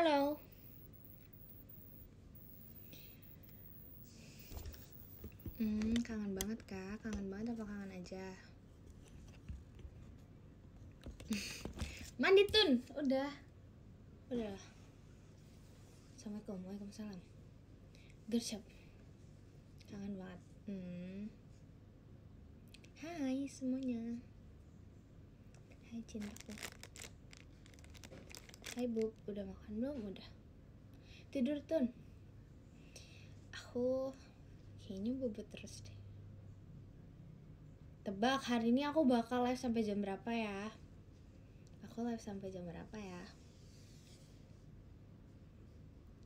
Halo. Kangen banget kak? Kangen banget apa kangen aja? Mandi Tun, udah. Assalamualaikum, waalaikumsalam. Gershap. Kangen banget. Hai semuanya. Hai cintaku. Hai Bub, udah makan belum? Udah. Tidur Tun. Aku kayaknya bobot terus deh. Tebak hari ini aku bakal live sampai jam berapa ya? Aku live sampai jam berapa ya?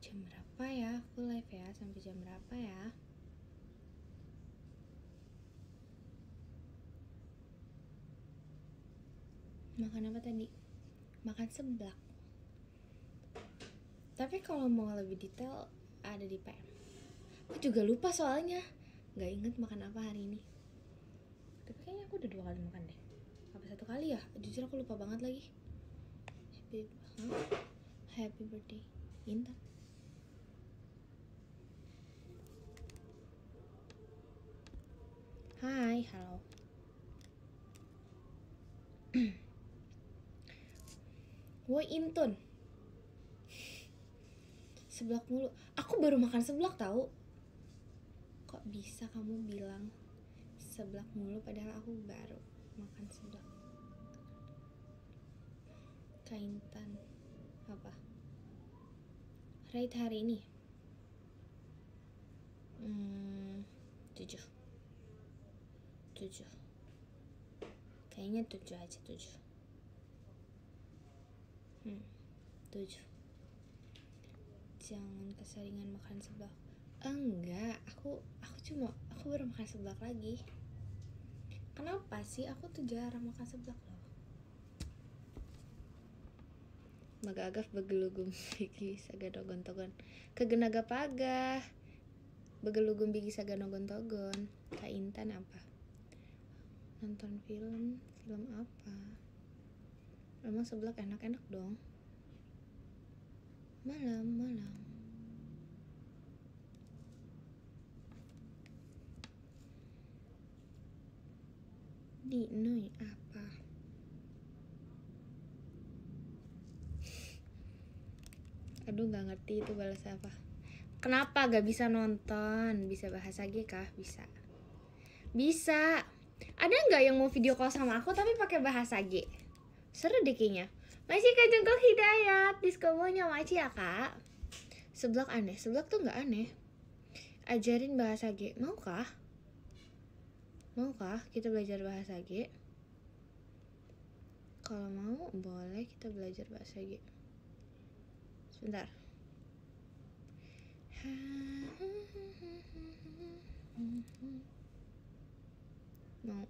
Jam berapa ya? Aku live ya sampai jam berapa ya? Makan apa tadi? Makan seblak. Tapi kalau mau lebih detail ada di PM. Aku juga lupa soalnya. Gak inget makan apa hari ini. Tapi kayaknya aku udah 2 kali makan deh. Apa 1 kali ya? Jujur aku lupa banget lagi. Happy birthday Intan. Hai, halo. Woi Intun. Seblak mulu. Aku baru makan seblak tahu. Kok bisa kamu bilang seblak mulu padahal aku baru makan seblak. Kaintan apa? Rate hari ini 7. Kayaknya 7 aja. 7. Jangan keseringan makan seblak. Enggak, aku baru makan seblak lagi. Kenapa sih? Aku tuh jarang makan seblak loh. Magagaf begelugum bigi saga dogon-togon. Kegenaga pagah. Begelugum bigi saga nogon-togon. Kak Intan apa? Nonton film apa? Emang seblak enak-enak dong. Malam. Dinoi apa? Aduh gak ngerti itu balas apa. Kenapa gak bisa nonton? Bisa bahasa G kah? Bisa. Ada gak yang mau video call sama aku tapi pakai bahasa G? Seru deh kayaknya. Masih Kak Jengkok Hidayat. Diskomonya makasih ya kak. Seblak aneh. Seblak tuh gak aneh. Ajarin bahasa G. Maukah kita belajar bahasa G? Kalau mau boleh kita belajar bahasa G. Sebentar. Mau.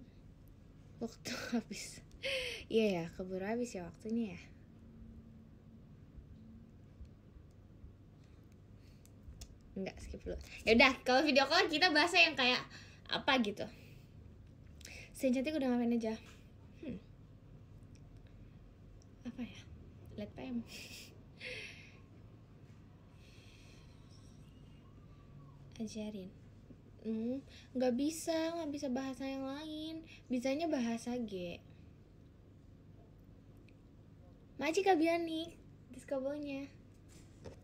Waktu habis. Iya ya, keburu habis ya waktunya ya. Enggak, skip dulu. Yaudah, kalau video call kita bahasa yang kayak apa gitu. Sen cantik udah ngapain aja? Apa ya? Let PM. Ajarin. Nggak bisa bahasa yang lain. Bisanya bahasa G. Maci Kabiani, diskobonya.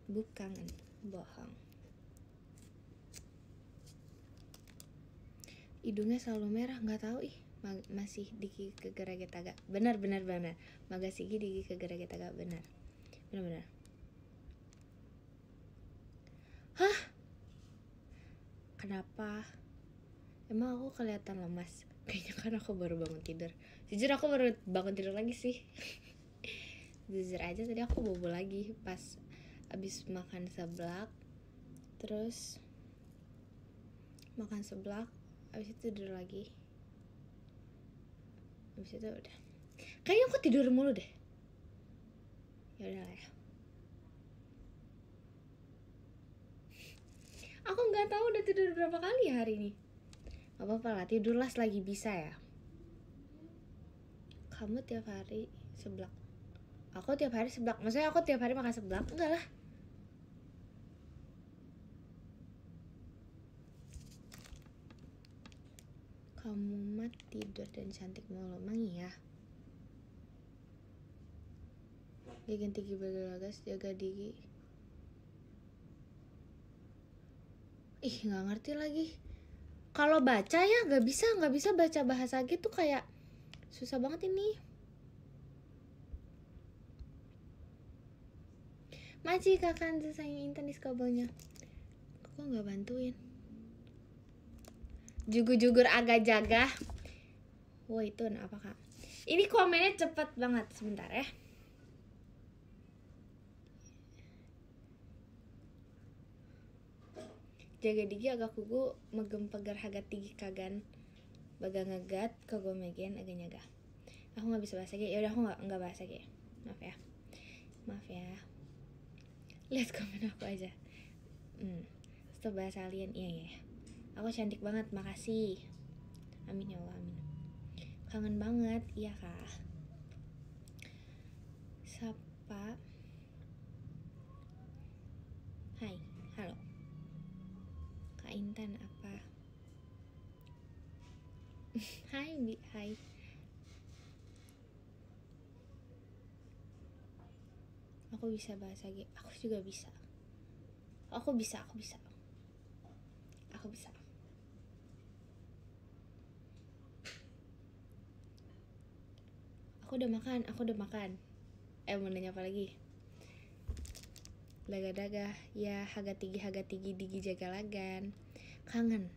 Bukan, bohong. Hidungnya selalu merah, nggak tahu ih. Masih diki kegeragetaga. Benar. Magasigi diki kegeragetaga benar. Hah? Kenapa? Emang aku kelihatan lemas? Kayaknya kan aku baru bangun tidur. Jujur aku baru bangun tidur lagi sih. Jujur aja tadi aku bobo lagi pas abis makan seblak. Terus makan seblak, abis itu tidur lagi. Abis itu udah. Kayaknya aku tidur mulu deh. Ya udah lah ya. Aku nggak tahu udah tidur berapa kali ya hari ini. Gak apa-apa lah, tidurlah selagi bisa ya. Kamu tiap hari seblak. Aku tiap hari seblak. Maksudnya aku tiap hari makan seblak? Enggak lah. Kamu mah tidur dan cantik mulu. Emang iya? Dia ganti gigi bergelagas, jaga gigi. Ih, nggak ngerti lagi. Kalau baca ya nggak bisa baca bahasa gitu, kayak susah banget ini. Maci kakak sayang Intan di kabelnya. Kok nggak bantuin? Jugur-jugur agak jaga. Wah itu apa kak? Ini komennya cepet banget, sebentar ya. Jaga digi agak kugu megem pegar hagat digi kagan baga ngegat kagok megen agak nyaga. Aku nggak bisa bahasa ya udah aku nggak bahasa maaf ya lihat komen aku aja. Stop bahasa alien. Iya aku cantik banget, makasih, amin ya Allah, amin. Kangen banget, iya kak. Sapa, hai, halo Kak Intan apa? Hai Bi, hai. Aku bisa bahasa G, aku juga bisa. Aku bisa. Aku udah makan. Mau nanya apa lagi? Daga ya, haga tinggi digi jaga lagan. Kangen.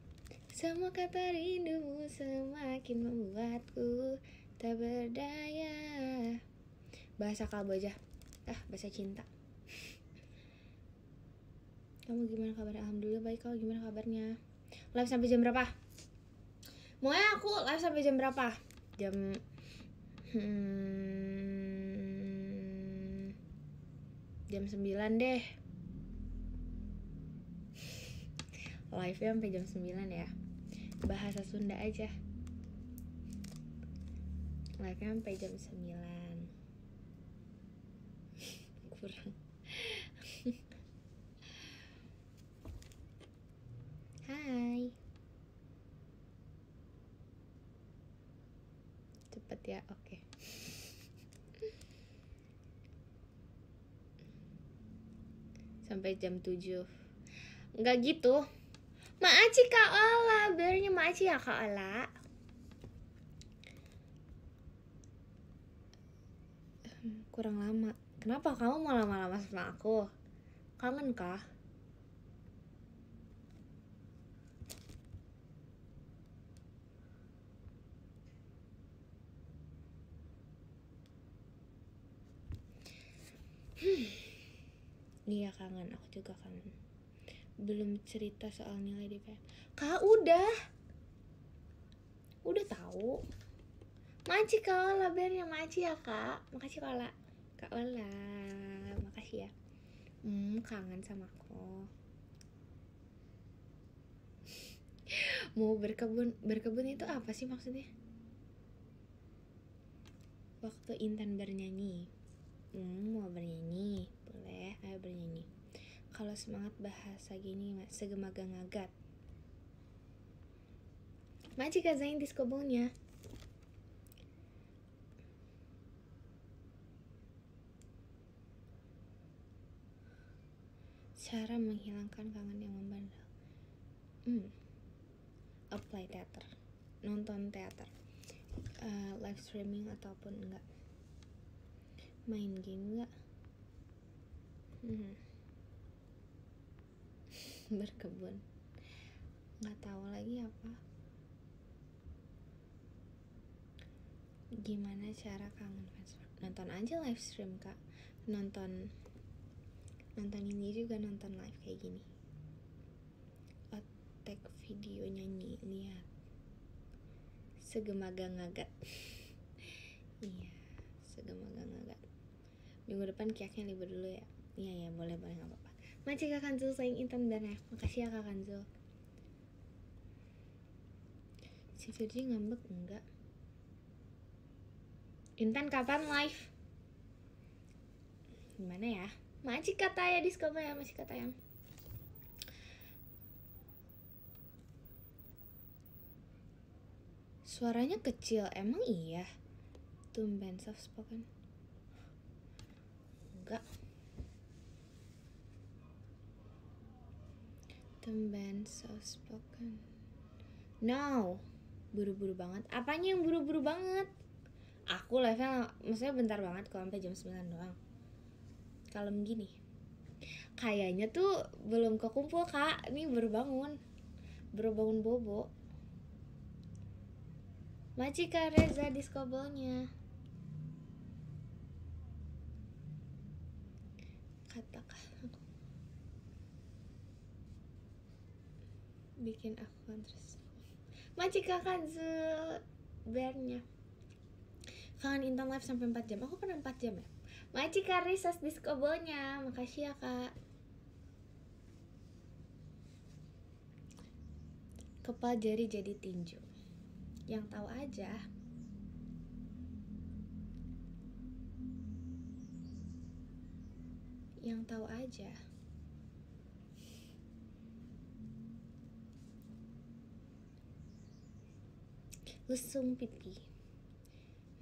Semua kata rindumu semakin membuatku tak berdaya. Bahasa kalbu aja. Bahasa cinta. Kamu gimana kabarnya? Alhamdulillah baik. Kamu gimana kabarnya? Live sampai jam berapa? Maunya aku live sampai jam berapa? Jam 9 deh. Live-nya sampai jam 9 ya. Bahasa Sunda aja. Live-nya sampai jam 9. Kurang. Hai. Cepet ya, oke. Sampai jam 7. Enggak gitu. Maaci Kak Ola, biarnya maaci ya Kak Ola. Kurang lama. Kenapa kamu mau lama-lama sama aku? Kangen kah? Iya kangen, aku juga kangen. Belum cerita soal nilai DPM. Kak udah tahu. Makasih Kak Ola, biarnya makasih ya Kak. Makasih Kak Ola, makasih ya. Kangen sama aku. Mau berkebun itu apa sih maksudnya? Waktu Intan bernyanyi. Mau bernyanyi, boleh, ayo bernyanyi. Kalau semangat bahasa gini segemaga ngagat. Maci Kak Zain di skobongnya. Cara menghilangkan kangen yang membandel. Apply teater, nonton teater, live streaming ataupun enggak, main game enggak, berkebun, nggak tahu lagi apa. Gimana cara kangen fans? Nonton aja live stream kak, nonton ini juga, nonton live kayak gini. Tag video nyanyi, lihat segemaga ngagat. Iya, segemaga ngagat. Minggu depan kiaknya libur dulu ya. Iya boleh nggak apa-apa. Makasih Kak Kanzul sayang Intan dan ya. Makasih ya Kak Kanzul. Si Virgi ngambek enggak? Intan kapan live? Gimana ya? Masih kata ya disco ya, masih kata ya. Suaranya kecil, emang iya? Tumben soft spoken. Enggak. Tumben soft spoken. No. Buru-buru banget. Apanya yang buru-buru banget? Aku live-nya maksudnya bentar banget kalau sampai jam 9 doang. Kalem gini. Kayaknya tuh belum kekumpul, Kak. Ini baru bangun. Baru bangun bobo. Majikan Reza diskobolnya. Katakan aku. Bikin akun terus. Majikan Kanzu bearnya. Kangen Intan live sampai 4 jam. Aku pernah 4 jam ya. Majikan Risas diskobolnya. Makasih ya, Kak. Kepal jari jadi tinju. Yang tahu aja. Yang tahu aja. Lesung pipi.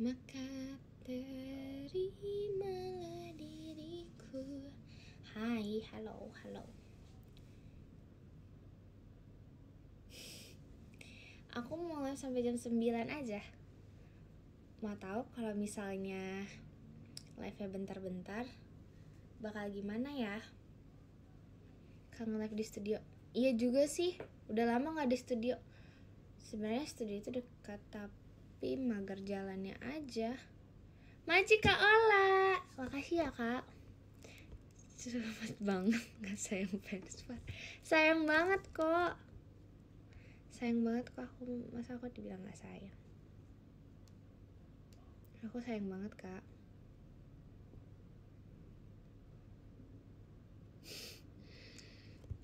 Maka terimalah diriku. Hai, halo. Aku mau live sampai jam 9 aja. Mau tahu kalau misalnya live-nya bentar-bentar bakal gimana ya? Kangen live di studio. Iya juga sih, udah lama gak di studio. Sebenarnya studio itu dekat tapi mager jalannya aja. Maci Kak Ola. Makasih ya, Kak. Cepet banget gak sayang fans. Sayang banget kok. Sayang banget kok aku. Masa aku dibilang gak sayang? Aku sayang banget, Kak.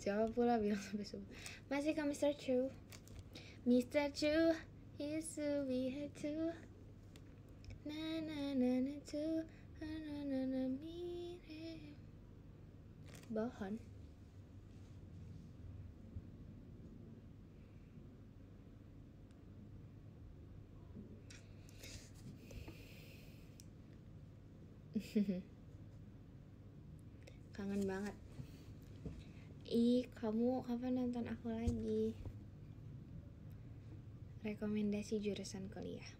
Jawab pula bilang sampai subuh. Masih Kak Mr. Chu. Mr. Chu is to be here too. Na na na na too. Na na na na mire. Bohon. Kangen banget. Ih, kamu kapan nonton aku lagi? Rekomendasi jurusan kuliah.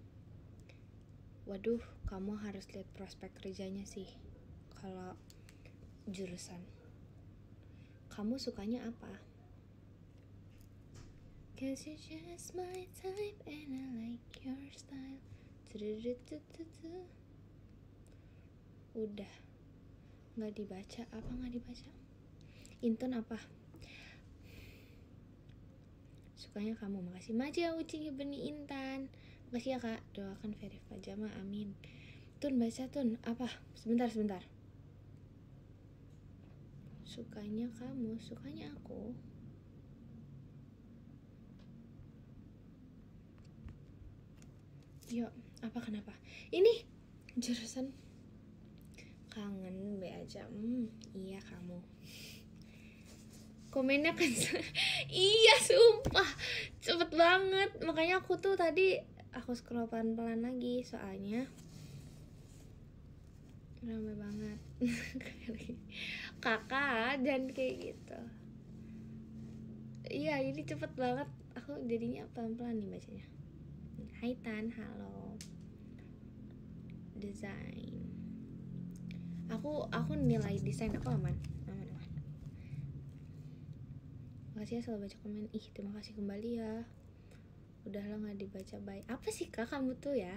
Waduh, kamu harus lihat prospek kerjanya sih. Kalau jurusan. Kamu sukanya apa? Cause you're just my type and I like your style. Udah. Nggak dibaca. Apa nggak dibaca? Intun apa? Sukanya kamu. Makasih. Maja Uci Beni Intan. Makasih ya, Kak. Doakan Verif Pajama. Amin. Tun, baca Tun. Apa? Sebentar. Sukanya kamu. Sukanya aku. Yuk. Apa kenapa? Ini jurusan kangen be aja. Iya kamu. Komennya kan iya sumpah cepet banget, makanya aku tuh tadi aku scroll pelan-pelan lagi soalnya ramai banget. Kakak jangan kayak gitu. Iya ini cepet banget, aku jadinya pelan-pelan nih bacanya. Hai Tan, halo. Desain. Aku nilai desain aku aman. Makasih ya selalu baca komen. Ih, terima kasih kembali ya. Udahlah gak dibaca, bye. Apa sih Kak kamu tuh ya?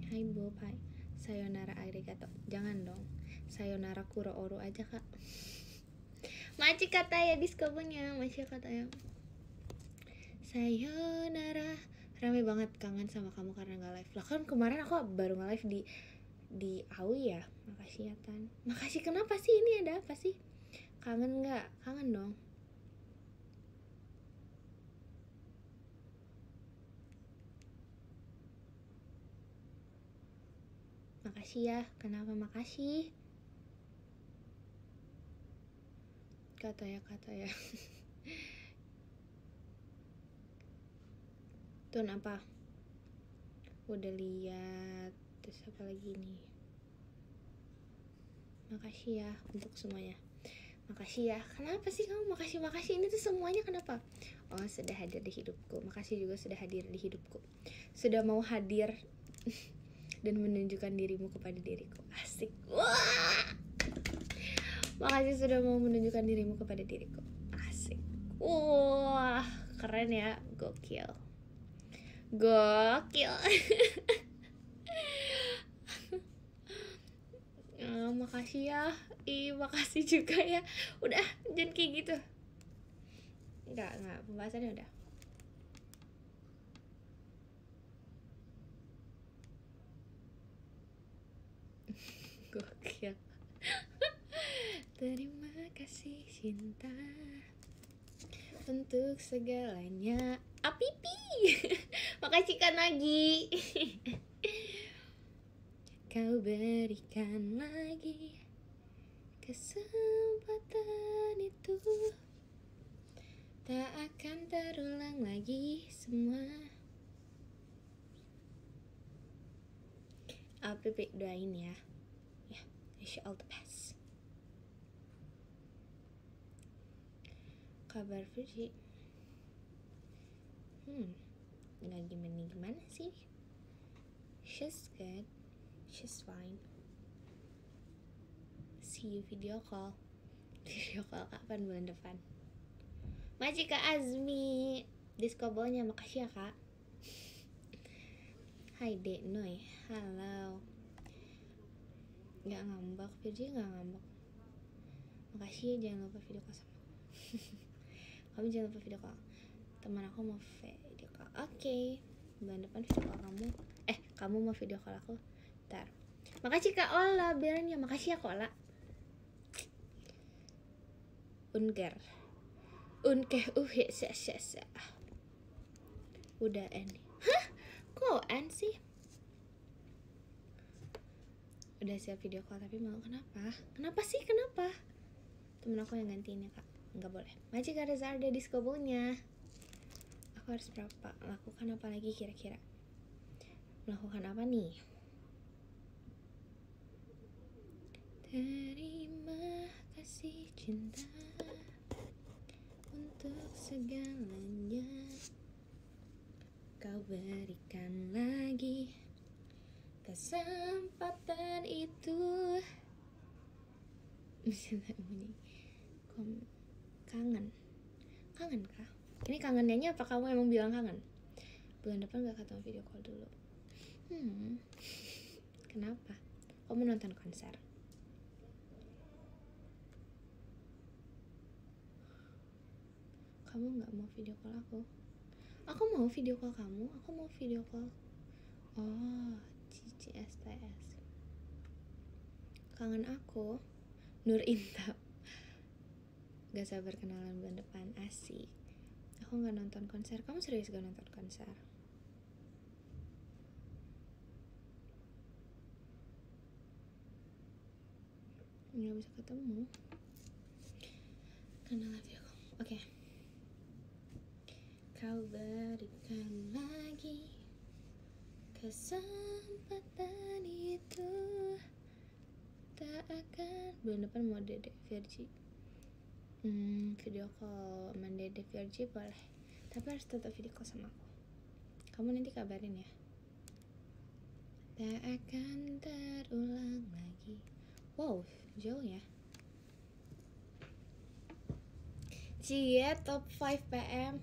Hai Bob, hai. Sayonara arigato. Jangan dong. Sayonara kuro oru aja, Kak. Maci kata ya diskobonya. Maci kata ya. Sayonara. Rame banget, kangen sama kamu karena gak live. Lah kan kemarin aku baru nge-live di Awi ya. Makasih ya Tan. Makasih, kenapa sih ini, ada apa sih? Kangen gak? Kangen dong. Makasih ya. Kenapa makasih? Kata ya Tuh apa? Udah lihat. Terus apa lagi nih? Makasih ya untuk semuanya. Makasih ya. Kenapa sih kamu makasih? Ini tuh semuanya kenapa? Oh, sudah hadir di hidupku. Makasih juga sudah hadir di hidupku. Sudah mau hadir dan menunjukkan dirimu kepada diriku. Asik. Wah. Makasih sudah mau menunjukkan dirimu kepada diriku. Asik. Wah, keren ya. Gokil. Makasih ya. Makasih juga ya. Udah, jangan kayak gitu. Enggak, pembahasannya udah. Gokil. Terima kasih cinta untuk segalanya. Apipi. Makasih Kak Nagi. Kau berikan lagi kesempatan itu, tak akan terulang lagi semua. Apipi doain ya. Ya, wish you all the best. Kabar Fuji nggak gimana sih. She's good, she's fine. See you video call kapan? Bulan depan. Makasih Kak Azmi diskobolnya. Makasih ya Kak. Hai Dek Noy, halo. Gak ngambek, Virgi gak ngambek. Makasih ya, jangan lupa video call sama aku. Kamu jangan lupa video call. Teman aku mau video call. Oke. Bulan depan video call kamu. Kamu mau video call aku. Ntar. Makasih Kak Ola, biarin ya. Makasih ya Kak Ola. Unker udah end. Hah? Kok end sih? Udah siap video call tapi mau kenapa sih? Temen aku yang gantiin ya Kak. Nggak boleh. Makasih Kak Reza ada diskobolnya. Aku harus berapa? Lakukan apa lagi kira-kira? Melakukan apa nih? Terima kasih cinta untuk segalanya. Kau berikan lagi kesempatan itu. Kangen kah? Ini kangennya apa kamu emang bilang kangen? Bulan depan gak ketemu video call dulu. Kenapa? Kamu nonton konser? Kamu gak mau video call aku? Aku mau video call kamu. Aku mau video call. Oh, Cici STS. Kangen aku. Nur Intab. Gak sabar kenalan bulan depan. Asik. Aku gak nonton konser. Kamu serius gak nonton konser? Gak bisa ketemu karena live ya. Oke. Kau berikan lagi kesempatan itu, tak akan. Bulan depan mau Dedek Virgi. Video call sama Dedek Virgi boleh, tapi harus tetap video call sama aku. Kamu nanti kabarin ya. Tak akan terulang lagi. Wow, jauh ya. Cie, top 5 PM.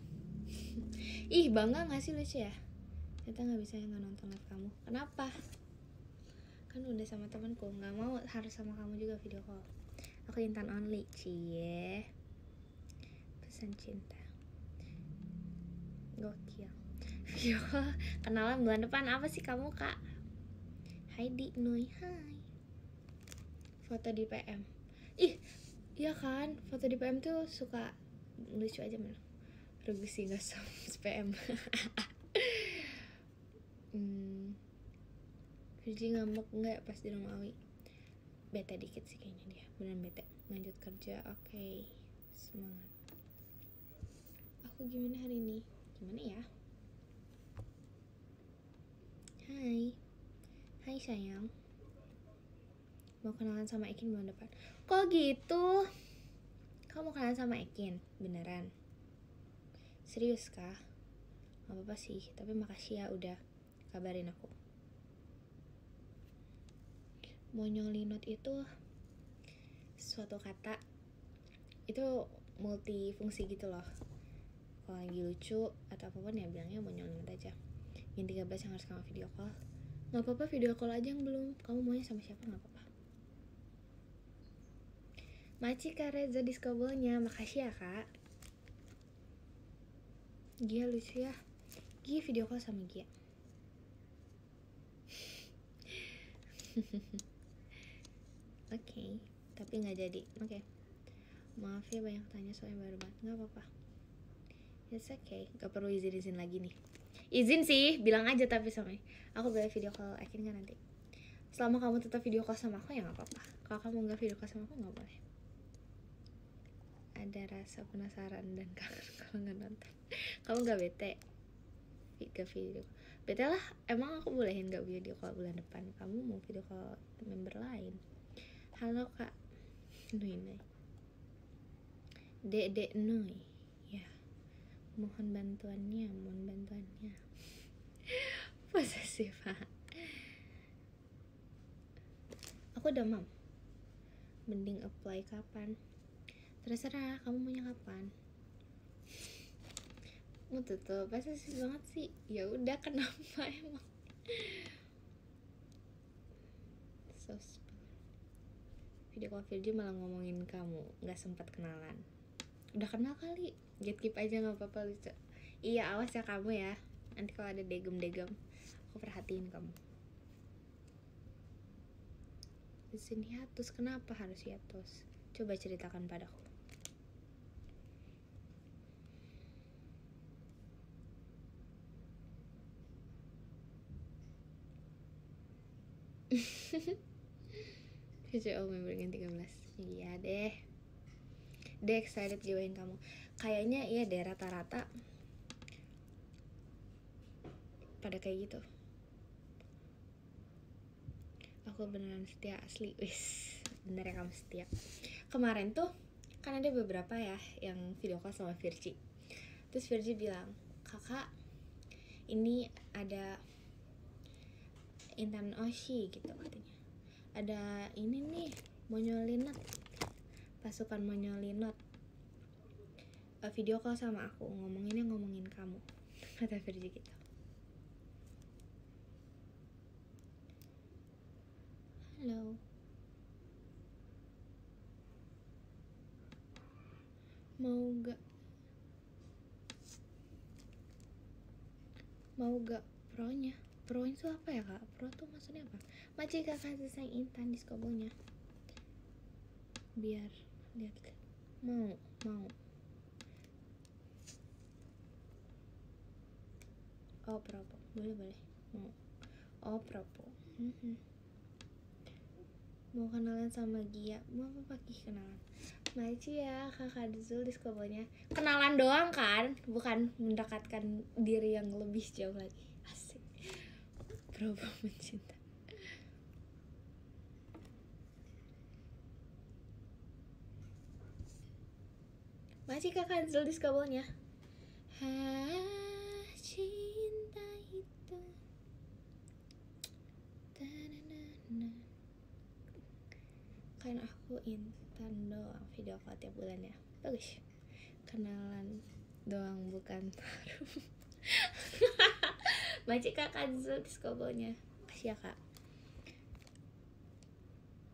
Ih, bangga gak sih lucu ya? Kita gak bisa nggak nonton live kamu. Kenapa? Kan udah sama temanku. Gak mau harus sama kamu juga video call. Aku Intan only. Cie. Pesan cinta. Gokil. Video call kenalan bulan depan. Apa sih kamu Kak? Heidi Nui, hai. Foto di PM. Ih, iya kan? Foto di PM tuh suka lucu aja mana. Rugi sih gak sama PM. Virgi ngambek nggak pas di rumah Awi? Bete dikit sih kayaknya dia, beneran bete. Lanjut kerja, oke. Semangat. Aku gimana hari ini? Gimana ya? Hai sayang. Mau kenalan sama Ekin bulan depan. Kok gitu? Kamu mau kenalan sama Ekin? Beneran? Serius kah? Gak apa-apa sih, tapi makasih ya udah kabarin aku. Monyolinot itu suatu kata, itu multifungsi gitu loh. Kalau lagi lucu atau apapun ya bilangnya monyolinot aja. Yang 13 yang harus kamu video call. Gak apa-apa video call aja yang belum. Kamu maunya sama siapa gak apa-apa. Maci Kak Reza diskobolnya, makasih ya kak. Gia lucu ya. Gia video call sama Gia. Oke, tapi nggak jadi. Oke. Maaf ya banyak tanya soalnya baru banget. Nggak apa-apa. It's okay. Gak perlu izin lagi nih. Izin sih, bilang aja tapi sama aku boleh video call akhirnya nanti. Selama kamu tetap video call sama aku ya nggak apa-apa. Kalau kamu nggak video call sama aku nggak boleh. Ada rasa penasaran dan kangen kalau nggak nonton. Kamu nggak bete? Gak video. Bete lah. Emang aku bolehin nggak video call bulan depan? Kamu mau video call member lain? Halo kak Nui. Dek Nui. Ya. Mohon bantuannya. Posesif. Aku udah mam. Mending apply kapan? Terserah kamu maunya kapan. Mau tutup posesif banget sih. Ya udah kenapa emang? Video call Virgi malah ngomongin kamu, nggak sempat kenalan. Udah kenal kali, gatekeep aja nggak apa-apa lucu. Iya awas ya kamu ya. Nanti kalau ada degem aku perhatiin kamu. Di sini hiatus, kenapa harus hiatus? Coba ceritakan padaku. VCO member yang 13. Iya deh. Excited join kamu. Kayaknya iya deh rata-rata pada kayak gitu. Aku beneran setia asli. Wis, bener ya kamu setia. Kemarin tuh kan ada beberapa ya yang video call sama Virgi. Terus Virgi bilang, "Kakak, ini ada Intan Oshi gitu katanya. Ada ini nih, monyolinot. Pasukan monyolinot. Video call sama aku, ngomongin kamu." Kata Virgi gitu. Halo. Mau gak pro-nya? Pro itu apa ya kak? Pro tuh maksudnya apa? Maci kakak sayang Intan di skobonya. Biar lihat. Mau. Oh propo, boleh. Mau. Oh propo. Mau kenalan sama Gia. Mau apa pagi kenalan? Maci ya kakak Zul di skobonya. Kenalan doang kan? Bukan mendekatkan diri yang lebih jauh lagi. Asik. Propo mencinta. Masih kakak Zul di skobonya. Cinta itu kan aku Intan doang video call tiap bulan ya. Bagus. Kenalan doang bukan taruh. Macik kakak Zul di skobonya. Makasih ya kak.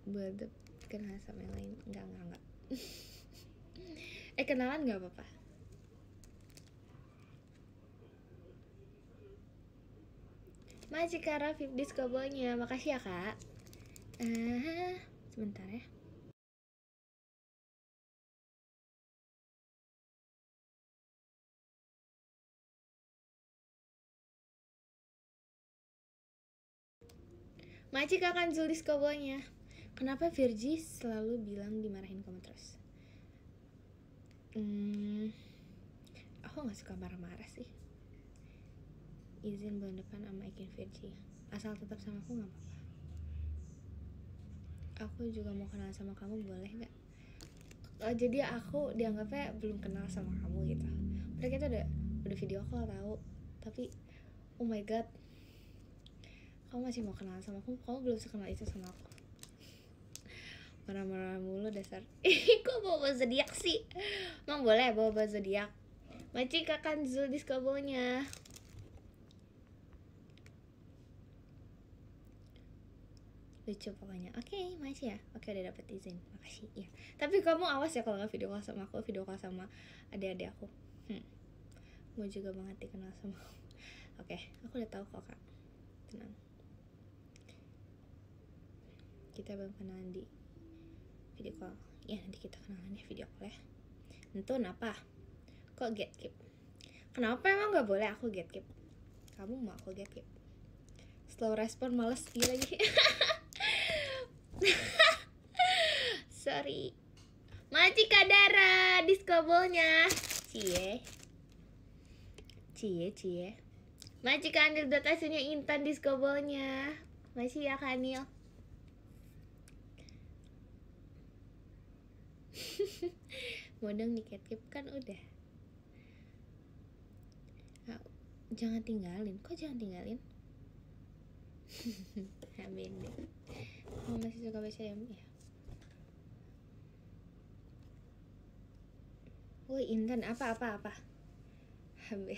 Buat kenal sama yang lain. Enggak. Kenalan gak apa-apa. Macik Kak Rafif di skobonya. Makasih ya kak. Sebentar ya. Maci akan Zulis kobonya. Kenapa Virgi selalu bilang dimarahin kamu terus? Aku gak suka marah-marah sih. Izin bulan depan sama Ikin Virgi. Asal tetap sama aku gak apa-apa. Aku juga mau kenal sama kamu, boleh gak? Jadi aku dianggapnya belum kenal sama kamu gitu. Mereka tuh udah video call tahu, tapi oh my god, kamu masih mau kenal sama aku? Kamu belum sekenal itu sama aku. Marah-marah mulu dasar. Kok bawa zodiak sih? Emang boleh bawa zodiak? Maci akan Zulis kobonya. Lucu pokoknya. Oke, Maci ya. Oke, udah dapet izin. Makasih ya. Tapi kamu awas ya kalau nggak video call sama aku, video call sama adik-adik aku. Mau juga banget dikenal sama aku. Oke, aku udah tahu kok kak. Tenang. Kita belum kenalan di video call. Ya nanti kita kenalan ya video call ya. Entun apa? Kok gatekeep? Kenapa emang nggak boleh aku gatekeep? Kamu mau aku gatekeep? Slow respon males iya lagi. Sorry. Maci Kadara diskobolnya. Cie. Maci Kanil datasinya Intan diskobolnya. Masih ya Kanil. Modong di gatekeep kan udah. Nah, jangan tinggalin. Kok jangan tinggalin? Beda. Oh, masih suka baca ya? Woi Intan apa? Habe.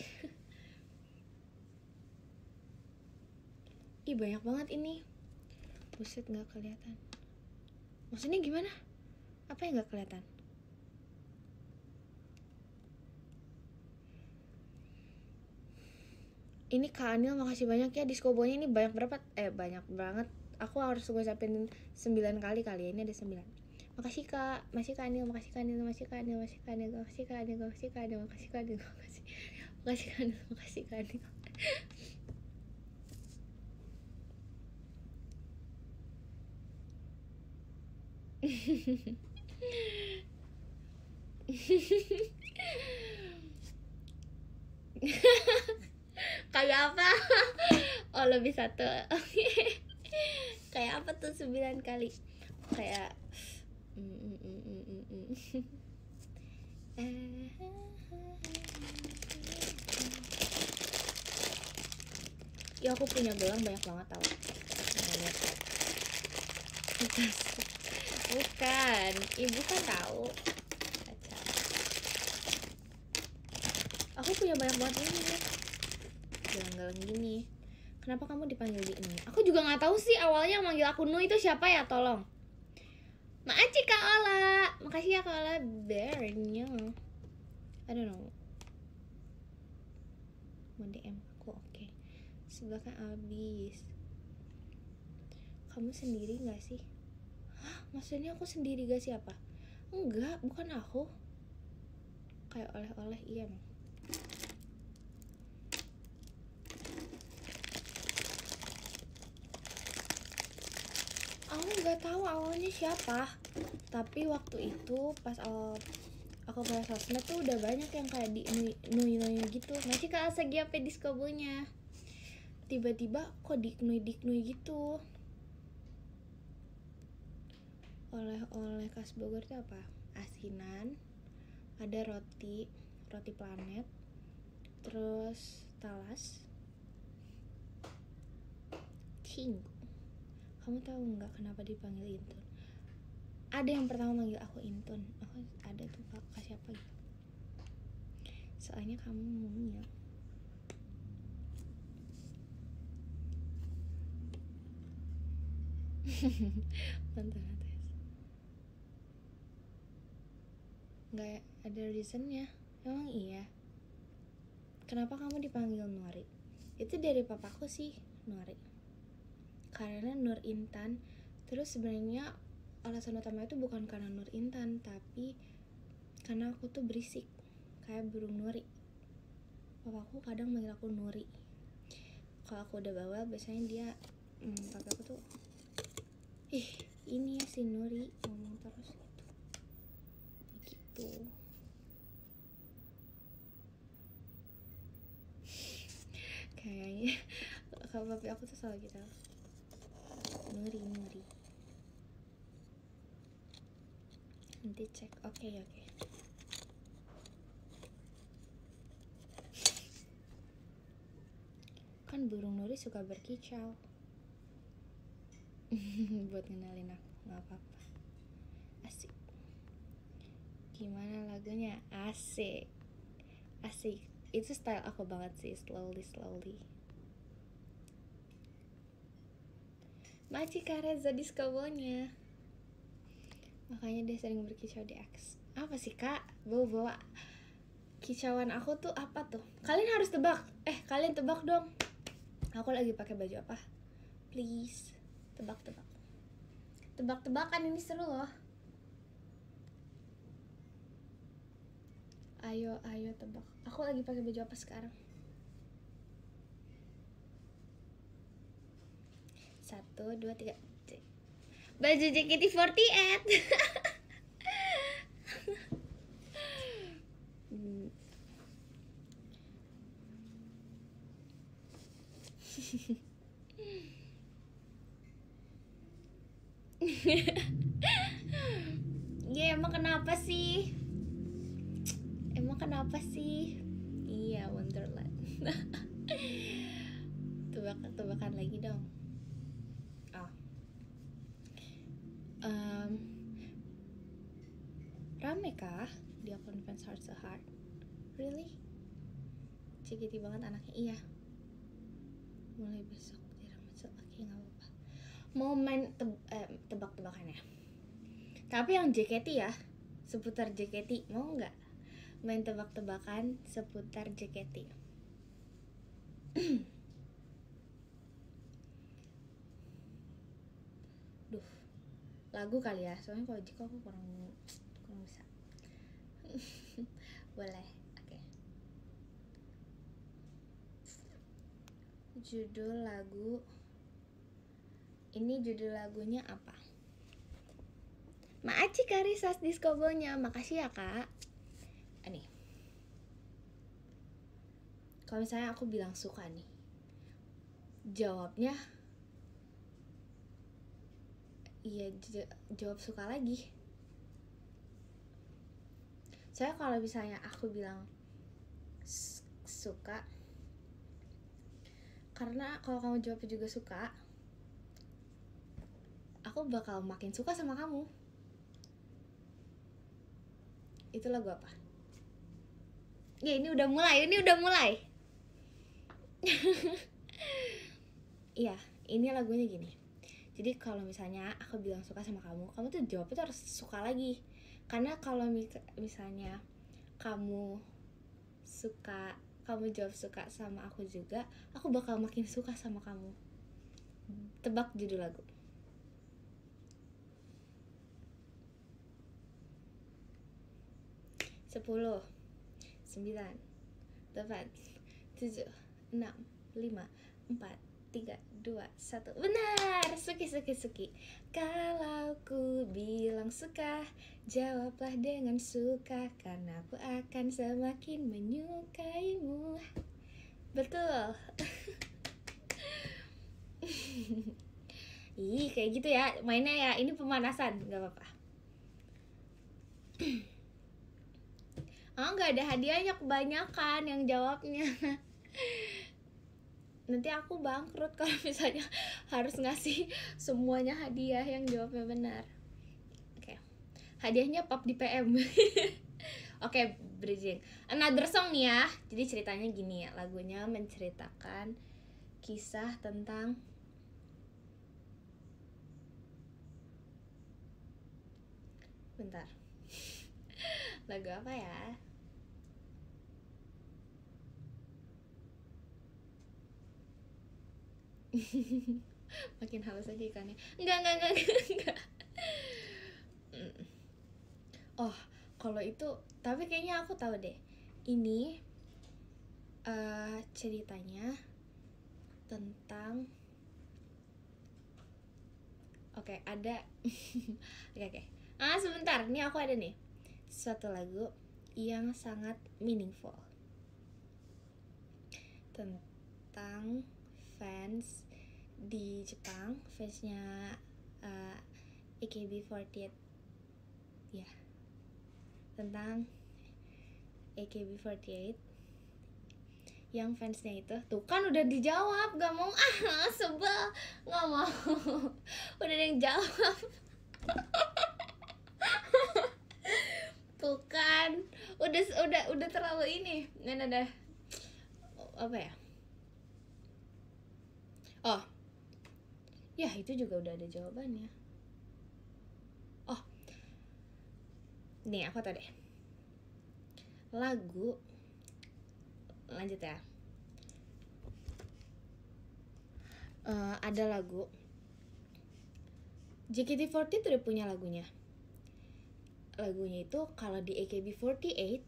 Ih banyak banget ini. Buset nggak kelihatan. Maksudnya gimana? Apa yang nggak kelihatan? Ini Kak Anil makasih banyak ya, diskobonya ini banyak berapa? Banyak banget. Aku harus gue ucapin 9 kali ya, ini ada 9. Makasih Kak, makasih Kak Anil, makasih Kak Anil, makasih Kak Anil, makasih Kak Anil, makasih Kak Anil, makasih Kak Anil, makasih Kak Anil, makasih Kak Anil, makasih Kak Anil. Kayak apa? Oh lebih satu. Kayak apa tuh 9 kali? Kayak ya aku punya gelang banyak banget tau. Bukan, ibu kan tahu. Aku punya banyak banget ini gelang-gelang gini. Kenapa kamu dipanggil di ini? Aku juga nggak tahu sih awalnya yang manggil aku Nu itu siapa ya, tolong. Makasih Kak Ola, makasih ya Kak Ola bearnya. I don't know. Mau DM aku oke. Sebelah kan abis. Kamu sendiri nggak sih? Hah, maksudnya aku sendiri gak siapa? Enggak, bukan aku. Kayak oleh-oleh iya emang. Aku nggak tahu awalnya siapa, tapi waktu itu pas aku buka sosmed tuh udah banyak yang kayak di nui gitu. Masih Kak Asagi apa diskobonya? Tiba-tiba kok diknui gitu. Oleh-oleh khas Bogor itu apa? Asinan, ada roti planet, terus talas, cinggu. Kamu tahu nggak kenapa dipanggil Intun? Ada yang pertama manggil aku Intun. Aku ada tuh kakak siapa gitu. Soalnya kamu mungil. Mantan atas. Nggak ada reasonnya. Emang iya. Kenapa kamu dipanggil Nuari? Itu dari papaku sih, Nuari. Karena Nur Intan. Terus sebenarnya alasan utama itu bukan karena Nur Intan, tapi karena aku tuh berisik kayak burung Nuri. Papaku kadang manggil aku Nuri. Kalau aku udah bawel biasanya dia pakai aku tuh Ih, ini ya si Nuri ngomong terus gitu. Kayaknya kalau papi aku tuh salah gitu. Nuri. Nanti cek. Oke. Kan burung Nuri suka berkicau. Buat ngenalin aku, nggak apa-apa. Asik. Gimana lagunya? Asik. Itu style aku banget sih, slowly. Maci Kareza Discobonya. Makanya dia sering berkicau di X. Apa sih kak? Bawa kicauan aku tuh apa tuh? Kalian harus tebak. Kalian tebak dong. Aku lagi pakai baju apa? Please, tebak-tebakan, ini seru loh. Ayo tebak. Aku lagi pakai baju apa sekarang? 1, 2, 3. Baju JKT48. Ya emang kenapa sih? Iya, Wonderland. Tebakan lagi dong. Rame kah di akun fans Heart to Heart? Really? JKT banget anaknya. Iya. Mulai besok jarang masuk. Oke, nggak apa-apa. Mau main tebak-tebakannya. Tapi yang JKT ya, seputar JKT. Mau nggak main tebak-tebakan seputar JKT? Duh, lagu kali ya. Soalnya kalau JKT aku kurang bisa. Boleh. Oke. Judul lagu. Ini judul lagunya apa? Maaci Karisas Discobonya. Makasih ya kak. Nih, kalau misalnya aku bilang suka nih, jawabnya iya, jawab suka lagi. Soalnya kalau misalnya aku bilang suka, karena kalau kamu jawab juga suka, aku bakal makin suka sama kamu. Itu lagu apa? Ya ini udah mulai. Iya, ini lagunya gini. Jadi kalau misalnya aku bilang suka sama kamu, kamu tuh jawabnya tuh harus suka lagi. Karena kalau misalnya kamu jawab suka sama aku juga, aku bakal makin suka sama kamu. Tebak judul lagu. Sepuluh, 9, 8, 7, 6, 5, 4, 3, 2, 1. Benar, Suki. Kalau ku bilang suka, jawablah dengan suka, karena aku akan semakin menyukaimu. Betul. Ih, kayak gitu ya mainnya ya. Ini pemanasan, gak apa-apa. Gak ada hadiahnya, kebanyakan yang jawabnya. Nanti aku bangkrut kalau misalnya harus ngasih semuanya hadiah yang jawabnya benar. Oke. Hadiahnya pop di PM. Oke, bridging. Another song nih ya. Jadi ceritanya gini ya. Lagunya menceritakan kisah tentang bentar. Lagu apa ya? Makin halus aja ikannya. Enggak. Oh, kalau itu, tapi kayaknya aku tahu deh. Ini ceritanya tentang Oke, ada. Oke. Sebentar, nih aku ada nih suatu lagu yang sangat meaningful tentang fans di Jepang, fansnya AKB48 ya, tentang AKB48 yang fansnya itu tuh kan udah dijawab, gak mau sebel, gak mau. Udah ada yang jawab. Tuh kan udah terlalu ini. Ada apa ya, oh ya itu juga udah ada jawabannya. Oh nih aku tahu deh, lagu, lanjut ya. Ada lagu JKT48 udah punya lagunya itu kalau di AKB48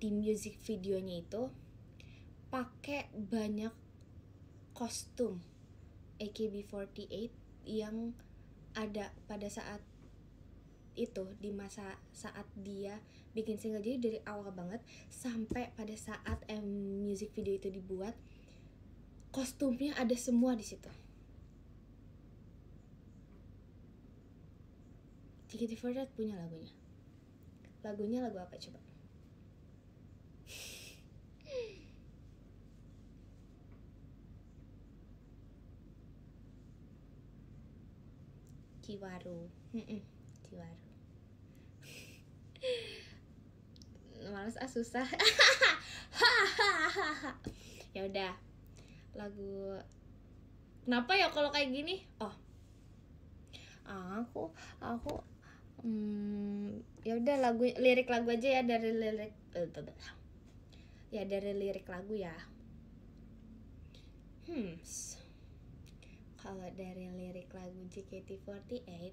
di music videonya itu pakai banyak kostum AKB48 yang ada pada saat itu, di masa saat dia bikin single. Jadi dari awal banget sampai pada saat music video itu dibuat, kostumnya ada semua di situ. JKT48 punya lagunya. Lagunya lagu apa coba? Kiwaru. Kiwaru. Males susah. Ya udah. Lagu kenapa ya kalau kayak gini? Oh. Aku ya udah lirik lagu aja ya, dari lirik ya, dari lirik lagu ya. Kalau dari lirik lagu JKT48,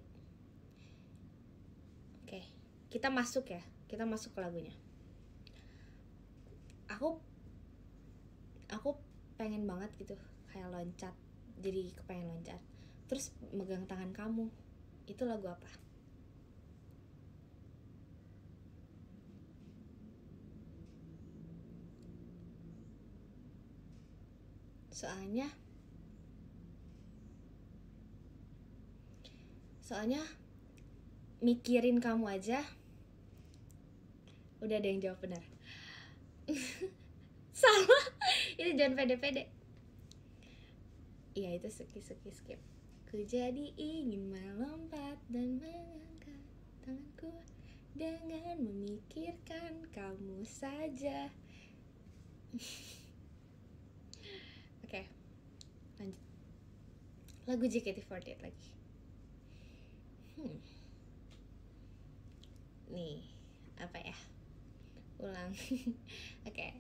oke, kita masuk ke lagunya. Aku pengen banget gitu kayak loncat, jadi kepengen loncat terus megang tangan kamu. Itu lagu apa? Soalnya mikirin kamu aja udah ada yang jawab benar. Salah. Itu jangan pede-pede. Iya itu skip. Ku jadi ingin melompat dan mengangkat tanganku dengan memikirkan kamu saja. Oke, lanjut. Lagu JKT48 lagi. Nih, apa ya? Ulang. Oke.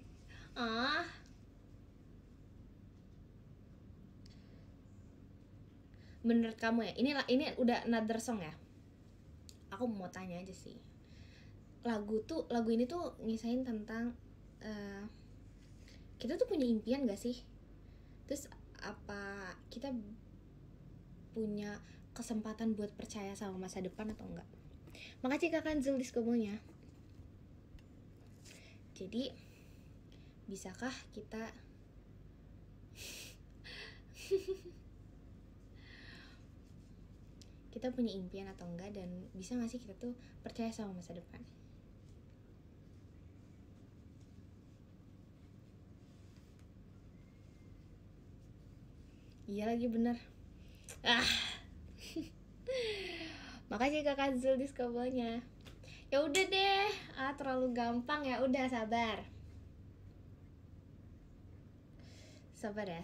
Menurut kamu ya, ini udah another song ya. Aku mau tanya aja sih. Lagu ini tuh ngisain tentang kita tuh punya impian gak sih? Terus apa kita punya kesempatan buat percaya sama masa depan atau enggak? Makasih Kakak Zul diskobonya. Jadi bisakah kita kita punya impian atau enggak, dan bisa gak sih kita tuh percaya sama masa depan? Iya lagi bener. Makasih Kakak Zul diskobonya. Ya udah deh, terlalu gampang ya. Udah sabar ya.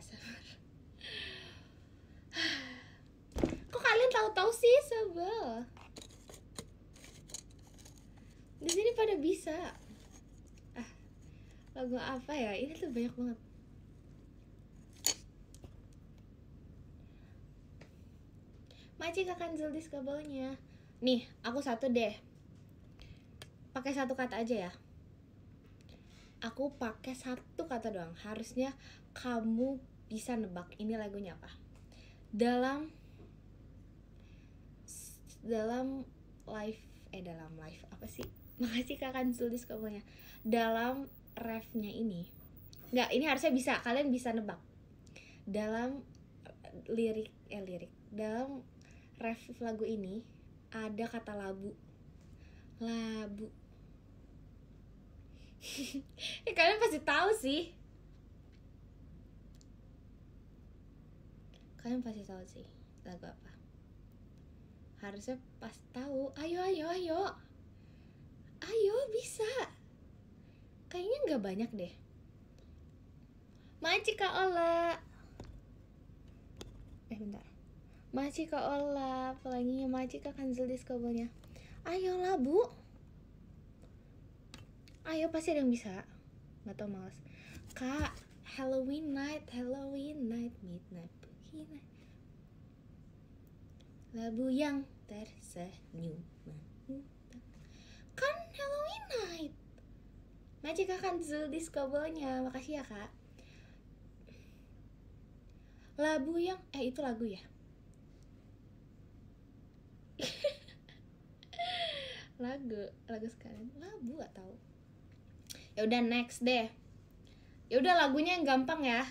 Kok kalian tahu sih, sebel. Di sini pada bisa. Lagu apa ya? Ini tuh banyak banget. Makasih Kakak Zul diskobonya. Nih, aku satu deh. Pakai satu kata aja ya. Aku pakai satu kata doang. Harusnya kamu bisa nebak ini lagunya apa. Dalam dalam live apa sih? Makasih Kak Kansul diskonya. Dalam refnya ini. Enggak, ini harusnya bisa, kalian bisa nebak. Dalam lirik. Dalam ref lagu ini ada kata labu. Kalian pasti tahu sih. Lagu apa? Harusnya pas tahu. Ayo bisa. Kayaknya nggak banyak deh. Macika Ola. Bentar. Macika Ola, pelanginya Macika Kanzel diskobonya. Ayo lah Bu. Ayo pasti ada yang bisa. Nggak tau, males. Kak, Halloween night, midnight, begini. Labu yang tersenyum. Kan Halloween night. Macika Kanzel diskobonya, makasih ya Kak. Labu yang itu lagu ya. lagu sekalian. Labu gak tahu. Ya udah next deh. Ya udah lagunya yang gampang ya.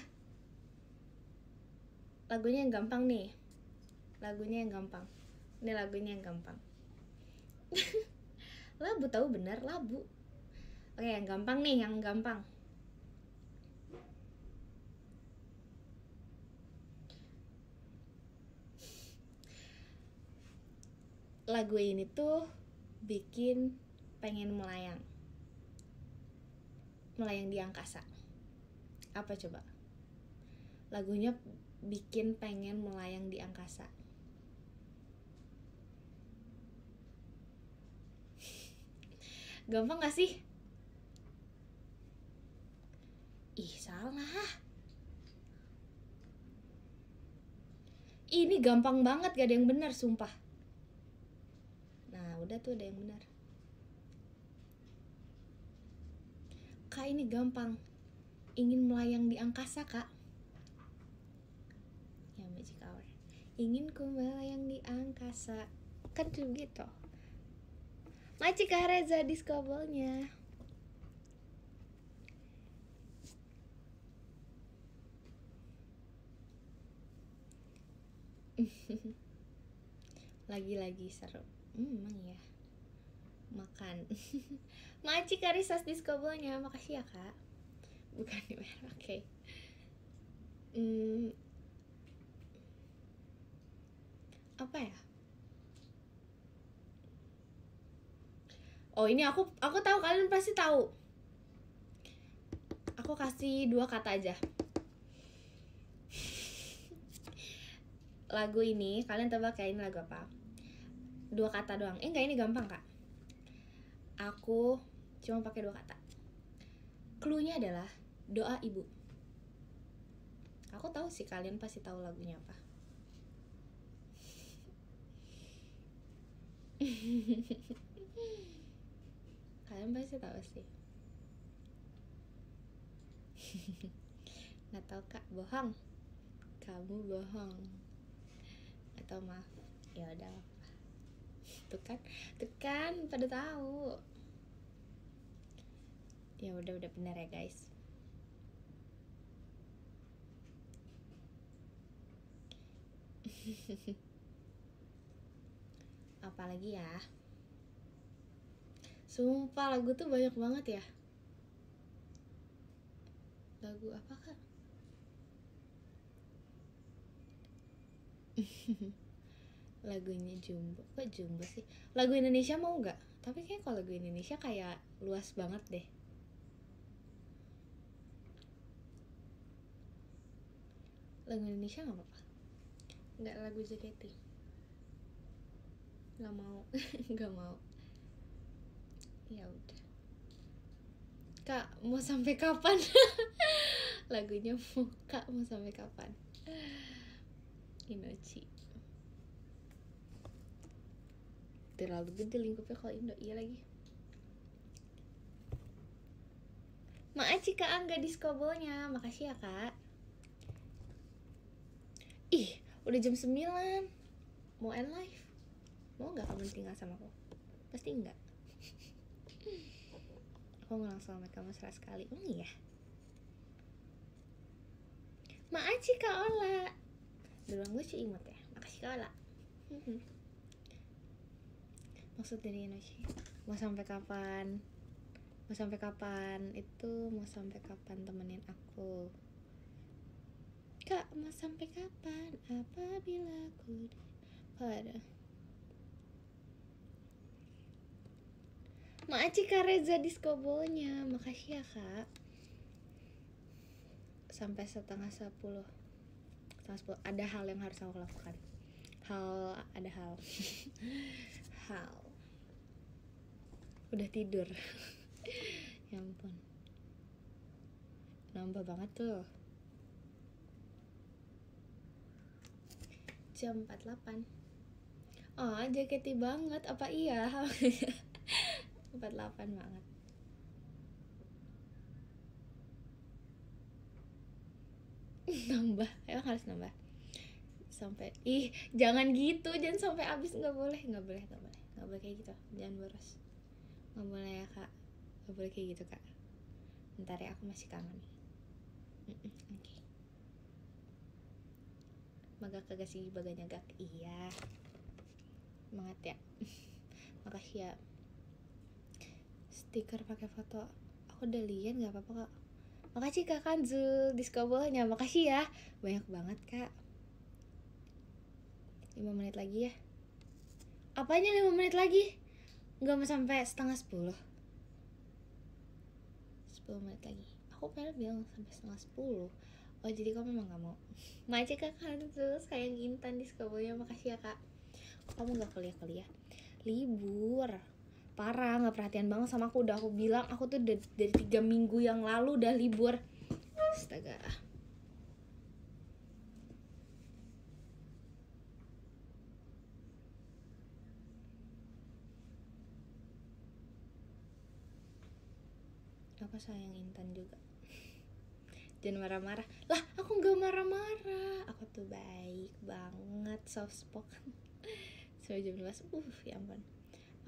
Lagunya yang gampang nih. Ini lagunya yang gampang. Labu tahu bener labu. Oke, yang gampang nih, yang gampang. Lagu ini tuh bikin pengen melayang di angkasa. Apa coba? Lagunya bikin pengen melayang di angkasa. Gampang gak sih? Ih, salah. Ini gampang banget, gak ada yang benar, sumpah. Nah, udah tuh ada yang benar. Kak, ini gampang. Ingin melayang di angkasa, Kak. Ya, Magic Hour. Ingin ku melayang di angkasa. Kan tuh gitu. Magic Reza diskobolnya. Lagi seru. Emang ya. Makan. Maci Karisas diskobolnya, makasih ya Kak. Bukan di merah, oke. Apa ya? Oh, ini aku tahu, kalian pasti tahu. Aku kasih 2 kata aja. Lagu ini kalian tebak kayak ini lagu apa? 2 kata doang. Enggak, ini gampang Kak. Aku cuma pakai 2 kata. Cluenya adalah doa ibu. Aku tahu sih kalian pasti tahu lagunya apa. Kalian pasti tahu sih. Nggak tahu Kak, bohong. Kamu bohong. Atau maaf. Ya udah. Tuh kan pada tahu. Ya udah benar ya guys. Apalagi ya? Sumpah lagu tuh banyak banget ya. Lagu apa Kak? Lagunya Jumbo. Kok Jumbo sih? Lagu Indonesia mau nggak? Tapi kayak kalau lagu Indonesia kayak luas banget deh. Lagu Indonesia nggak apa-apa. Nggak lagu JKT. Nggak mau. Nggak mau. Ya udah. Kak, mau sampai kapan? Lagunya Kak mau sampai kapan? Inochi. Terlalu gede lingkupnya kalau Indo. Iya lagi. Makasih Kak Angga diskobolnya. Makasih ya Kak. Ih, udah jam 9. Mau end live. Mau nggak kamu tinggal sama aku? Pasti enggak. Aku ngulang selamat kamu 100 kali. Iya. Makasih Kak Ola. Dulu gue sih imut ya. Makasih Kak Ola. Maksud dari Indonesia mau sampai kapan? Mau sampai kapan? Itu mau sampai kapan temenin aku? Kak, mau sampai kapan? Apabila aku pada Makasih Kak Reza Diskobonya. Makasih ya Kak. Sampai setengah 10. Ada hal yang harus aku lakukan. Ada hal udah tidur. Ya ampun, nambah banget tuh. Jam 48. Oh, jaketi banget. Apa iya? 48 banget. Nambah, emang harus nambah sampai jangan gitu, jangan sampai habis. Nggak boleh kayak gitu, jangan boros, nggak boleh ya Kak, nggak boleh kayak gitu Kak. Bentar ya, aku masih kangen. Oke. Maga kagak sih baganya gak. Iya banget ya. Makasih ya. Stiker pakai foto aku udah lihat, nggak apa-apa Kak. Makasih Kak Kanzul Diskobolnya. Makasih ya, banyak banget Kak. 5 menit lagi ya. Apanya 5 menit lagi? Nggak mau sampai setengah 10. 10 menit lagi. Aku pengen bilang sampai setengah 10. Oh jadi kamu memang gak mau. Makasih Kak Kanzul, sayang Intan Diskobolnya. Makasih ya Kak. Kamu gak kuliah? Libur. Parah, gak perhatian banget sama aku. Udah aku bilang, aku tuh dari 3 minggu yang lalu udah libur. Astaga. Aku sayang Intan juga. Jangan marah-marah. Lah, aku gak marah-marah. Aku tuh baik banget, soft spoken. Sampai jam 12. Ya ampun.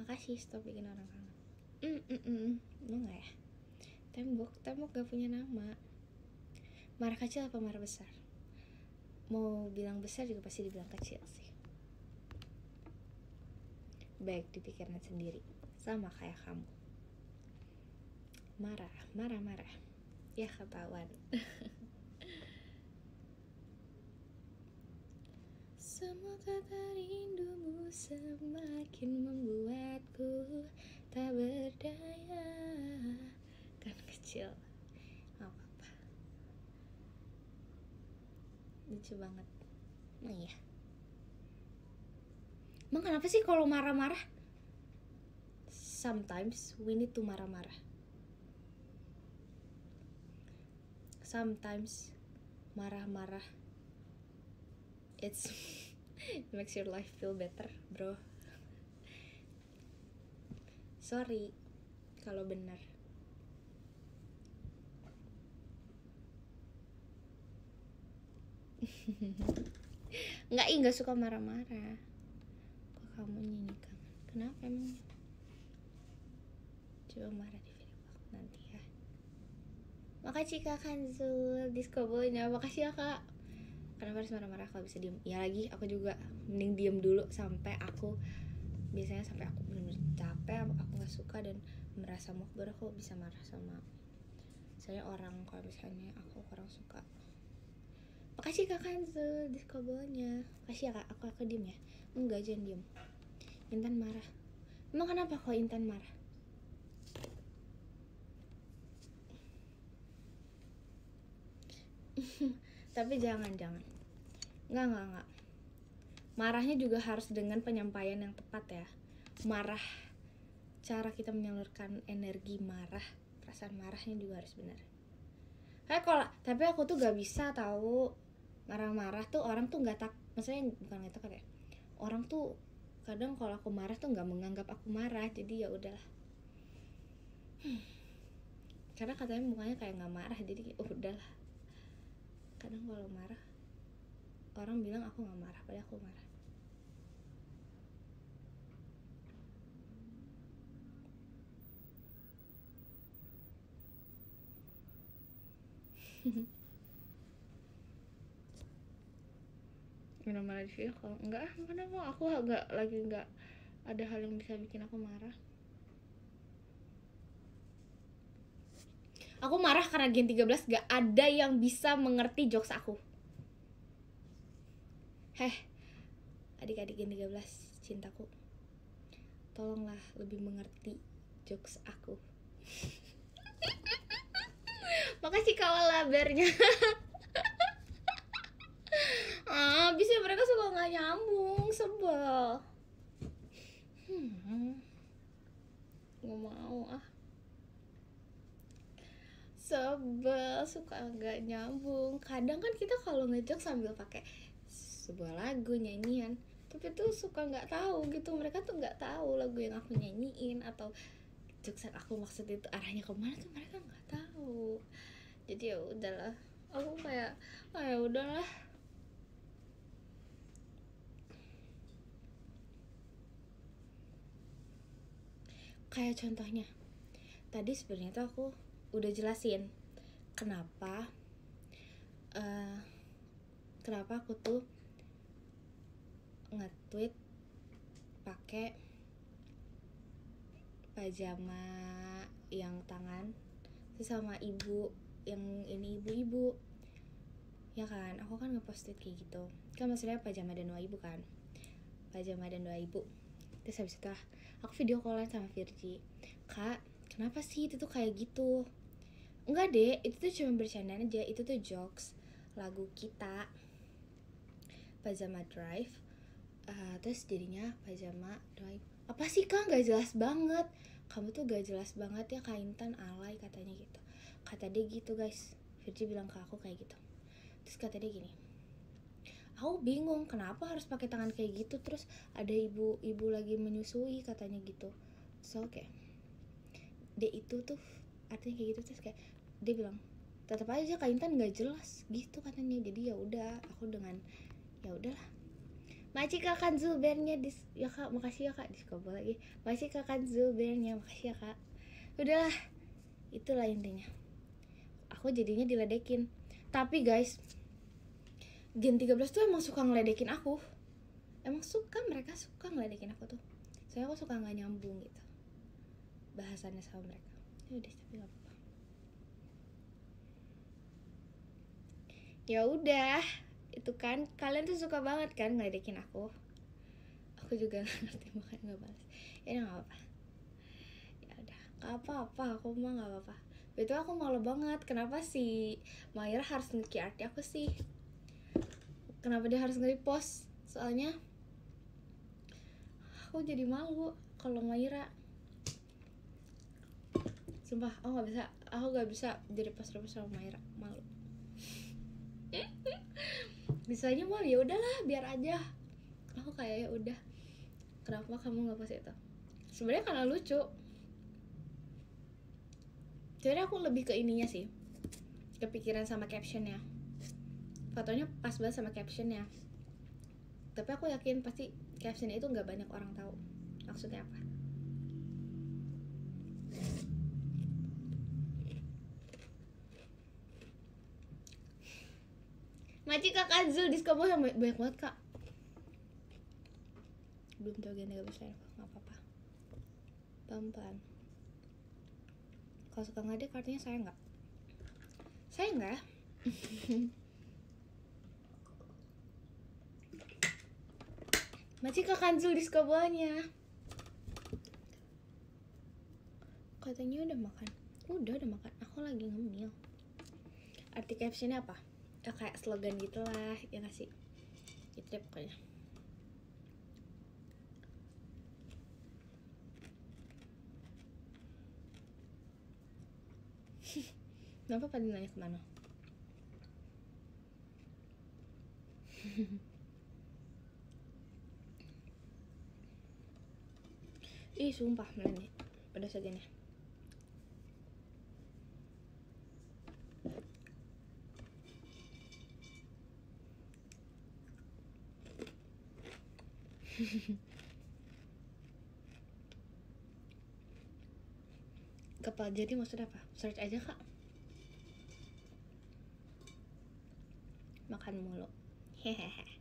Makasih, stop bikin orang kangen. Mau gak ya? Tembok gak punya nama. Marah kecil apa marah besar? Mau bilang besar juga pasti dibilang kecil sih. Baik di pikiran sendiri. Sama kayak kamu. Marah. Ya ketahuan. Semua kata rindumu semakin membuatku tak berdaya. Kan kecil, gak apa-apa. Lucu banget. Nah iya. Emang kenapa sih kalau marah-marah? Sometimes we need to marah-marah. Sometimes marah-marah it makes your life feel better, bro. Sorry kalau benar. Nggak suka marah-marah. Kok kamu nyanyikan? Kenapa emangnya? Coba marah di video nanti ya. Makasih Kak Kanzul Diskobonya. Makasih ya Kak. Kenapa harus marah-marah kalau bisa diem? Ya lagi, aku juga mending diem dulu sampai aku bener-bener capek, aku gak suka dan merasa mood, baru aku bisa marah sama misalnya orang. Kalau misalnya aku kurang suka. Makasih Kak Kanzul Diskobonya. Makasih ya Kak, aku diem ya. Enggak, jangan diem. Intan marah. Emang kenapa kalau Intan marah? Tapi jangan. Enggak. Marahnya juga harus dengan penyampaian yang tepat ya. Marah, cara kita menyalurkan energi marah, perasaan marahnya juga harus benar. Tapi aku tuh gak bisa tahu marah-marah tuh orang tuh nggak maksudnya bukan nggak takut ya. Orang tuh kadang kalau aku marah tuh nggak menganggap aku marah, jadi ya udahlah. Karena katanya mukanya kayak nggak marah, jadi udahlah. Kadang kalau marah orang bilang aku nggak marah, padahal aku marah. Udah marah di video call? Enggak, kenapa? Aku agak lagi enggak ada hal yang bisa bikin aku marah. Aku marah karena Gen 13 gak ada yang bisa mengerti jokes aku. Adik-adik Gen 13 cintaku, tolonglah lebih mengerti jokes aku. Makasih kawal labernya. Bisa mereka suka gak nyambung, sebel. Gak mau sebel, suka nggak nyambung. Kadang kan kita kalau ngejok sambil pakai sebuah lagu nyanyian, tapi tuh suka nggak tahu gitu, mereka tuh nggak tahu lagu yang aku nyanyiin atau jokes yang aku maksud itu arahnya kemana tuh mereka nggak tahu. Jadi ya udahlah, aku kayak ya udahlah. Kayak contohnya tadi sebenarnya tuh aku udah jelasin kenapa aku tuh nge-tweet pakai pajama yang tangan sama ibu yang ini ibu-ibu ya kan. Aku kan nge-post tweet kayak gitu kan, maksudnya pajama dan dua ibu kan, pajama dan dua ibu. Terus habis itu aku video callan sama Virgi, kak kenapa sih itu tuh kayak gitu? Enggak deh, itu tuh cuma bercandaan aja, itu tuh jokes lagu kita Pajama Drive. Terus jadinya Pajama Drive. Apa sih kak, gak jelas banget, kamu tuh gak jelas banget ya Kak Intan, alay katanya gitu. Kata dia gitu guys, Virgi bilang ke aku kayak gitu. Terus kata dia gini, aku bingung kenapa harus pakai tangan kayak gitu, terus ada ibu lagi menyusui katanya gitu. So kayak dia itu tuh artinya kayak gitu. Terus kayak dia bilang tetap aja Kak Intan nggak jelas gitu katanya. Jadi ya udah, aku dengan ya udahlah. Makasih kakak Zulbernya ya kak, makasih ya kak, diskobo lagi. Makasih kakak Zulbernya, makasih ya kak. Udahlah, itulah intinya. Aku jadinya diledekin. Tapi guys, Gen 13 tuh emang suka ngeledekin aku. Mereka suka ngeledekin aku tuh. Soalnya aku suka nggak nyambung gitu bahasannya sama mereka. Ya udah, tapi nggak apa-apa. Ya udah, itu kan kalian tuh suka banget kan ngeledekin aku. Aku juga nggak ngerti makanya nggak balas. Ya nggak apa-apa. Ya udah, nggak apa-apa. Aku mah nggak apa-apa. Betul, aku malu banget. Kenapa sih Maira harus nge-QRT aku sih? Kenapa dia harus nge-repost? Soalnya aku jadi malu kalau Maira. Sumpah, aku nggak bisa jadi repost sama Maira, malu. Bisanya mau ya udahlah, biar aja. Aku kayak ya udah. Kenapa kamu nggak post itu? Sebenarnya karena lucu. Jadi aku lebih ke ininya sih, kepikiran sama captionnya. Fotonya pas banget sama captionnya. Tapi aku yakin pasti captionnya itu nggak banyak orang tahu maksudnya apa. Maci kakak Zul diskobo yang banyak banget kak. Belum tahu Gen 13 live, nggak apa-apa. Pelan-pelan. Kalau suka ngadek artinya saya nggak. Saya nggak. Maci kakak Zul diskobonya. Katanya udah makan. Udah makan. Aku lagi ngemil. Arti captionnya apa? Ya kayak slogan gitulah, ya nggak sih? Gitu deh pokoknya. Kenapa pada nanya kemana? Ih sumpah Melanie, pada segini. Kepala jadi maksudnya apa? Search aja kak. makan mulu. Hehehe.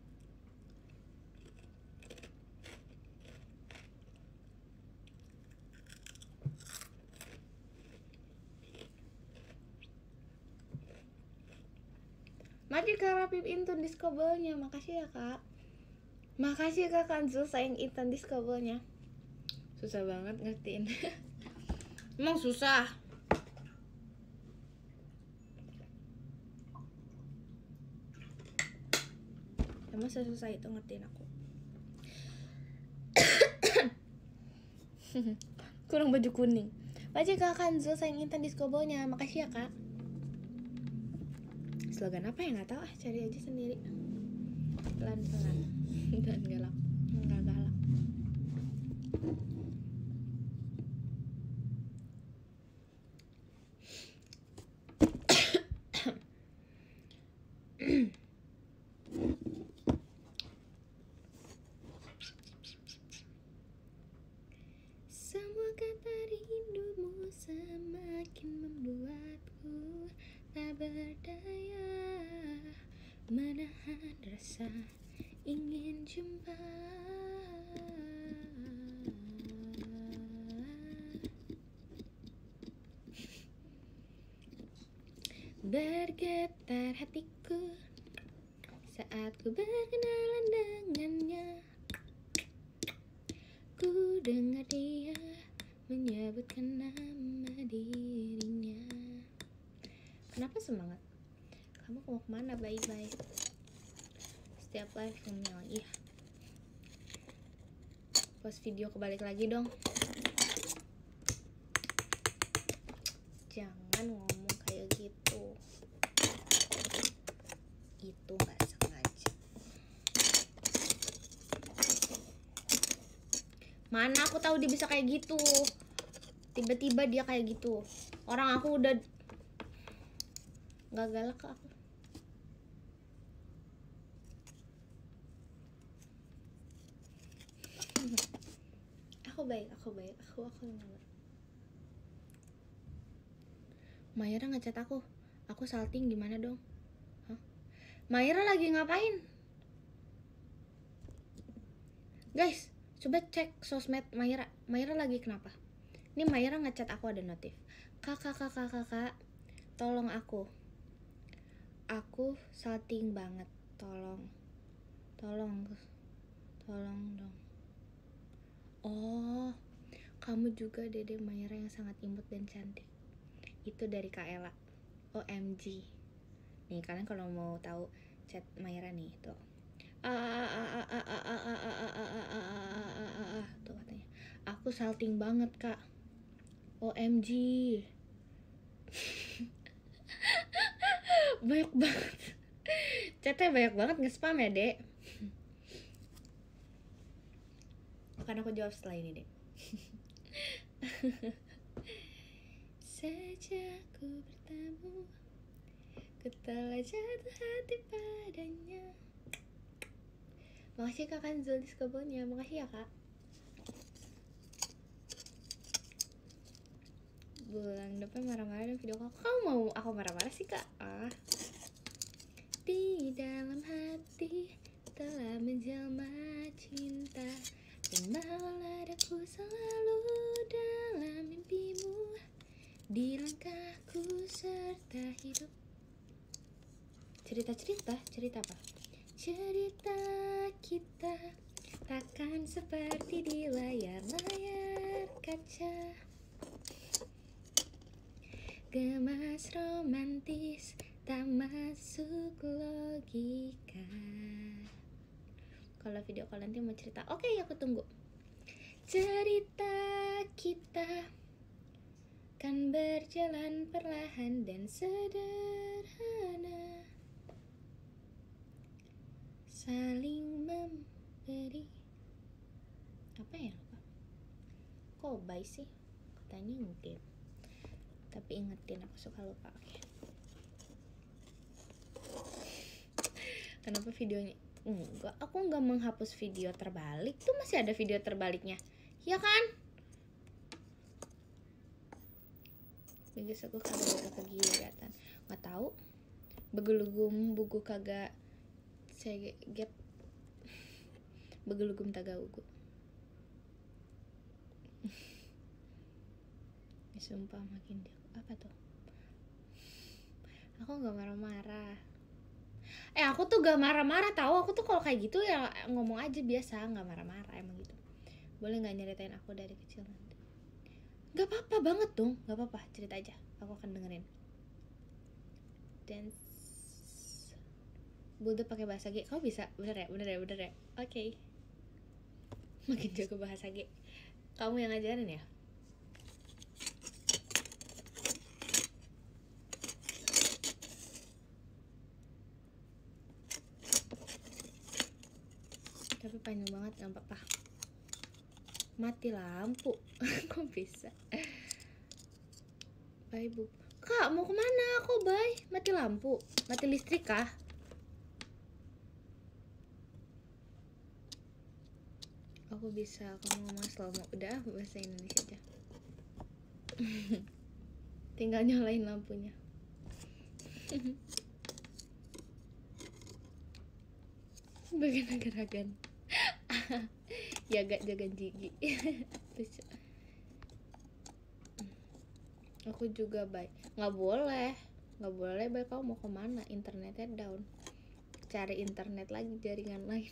Mari Kak Rapip intun diskobelnya. Makasih ya Kak. Makasih Kak Kanzul sayang intan diskobelnya. Susah banget ngertiin. Emang susah. Emang susah itu ngertiin aku. Kurang baju kuning. Makasih Kak Kanzul sayang intan diskobelnya. Makasih ya Kak. Slogan apa ya nggak tahu, cari aja sendiri. Pelan-pelan dan galak, nggak galak. Semua kata rindumu semakin membuatku tak berdaya menahan rasa ingin jumpa. Bergetar hatiku saat ku berkenalan dengannya. Ku dengar dia menyebutkan nama dirinya. Kenapa semangat? Kamu mau kemana? Bye-bye. Setiap live yang bilang iya. Post video kebalik lagi dong. Jangan ngomong kayak gitu. Itu gak sengaja. Mana aku tahu dia bisa kayak gitu. Tiba-tiba dia kayak gitu. Orang aku udah gak galak ke aku. Aku baik. Aku nyaman. Mayra ngechat aku salting gimana dong? Hah? Mayra lagi ngapain? Guys, coba cek sosmed Mayra. Mayra lagi kenapa? Ini Mayra ngechat aku ada notif. Kakak, tolong aku salting banget. Tolong dong. Oh, kamu juga Dede Mayra yang sangat imut dan cantik. Itu dari Kak Ella. OMG. Nih kalian kalau mau tahu chat Mayra nih tuh. Tuh katanya. Aku salting banget Kak. OMG. Banyak banget. Chatnya banyak banget nge-spam ya Dek. Akan aku jawab setelah ini Dek. Sejak ku bertemu, ku telah jatuh hati padanya. Makasih Kak Kanzul diskobonnya. Makasih ya Kak. Bulan depan marah-marah dan video call. Kamu mau aku marah-marah sih Kak? Di dalam hati telah menjelma cinta, dan malah aku selalu dalam mimpimu, di langkahku serta hidup. Cerita apa? Cerita kita takkan seperti di layar kaca. Gemas romantis tak masuk logika. Kalau video call nanti mau cerita, oke, aku tunggu. Cerita kita kan berjalan perlahan dan sederhana, saling memberi. Apa ya? Kok bye sih? Katanya mungkin. Tapi ingetin, aku suka lupa. Oke. Kenapa videonya? Enggak, aku enggak menghapus video terbalik. Tuh masih ada video terbaliknya. Ya kan? Bagus aku kagak kegiatan. Nggak tahu. Begelugum buku kagak saya gap begelugum tagaugu. Sumpah makin jago. Apa tuh? Aku nggak marah-marah. Aku tuh gak marah-marah tahu. Aku tuh kalau kayak gitu ya ngomong aja biasa, nggak marah-marah emang gitu. Boleh nggak nyeritain aku dari kecil nanti? Gak apa-apa banget dong, gak apa-apa, cerita aja. Aku akan dengerin. Dance bulldog pakai bahasa G. Kau bisa? Bener ya? Oke. Makin jago bahasa G. Kamu yang ngajarin ya? Tapi panjang banget, gak apa-apa. Mati lampu. Kok bisa? Bye bu. Kak mau kemana? Kok bye? Mati lampu? Mati listrik kah? Aku bisa. Kamu ngomong selama udah bahasa Indonesia aja. Tinggal nyalain lampunya. Bagian agar-agan. Jaga gigi. Aku juga baik. Nggak boleh baik. Kamu mau kemana? Internetnya down. Cari internet lagi, jaringan lain.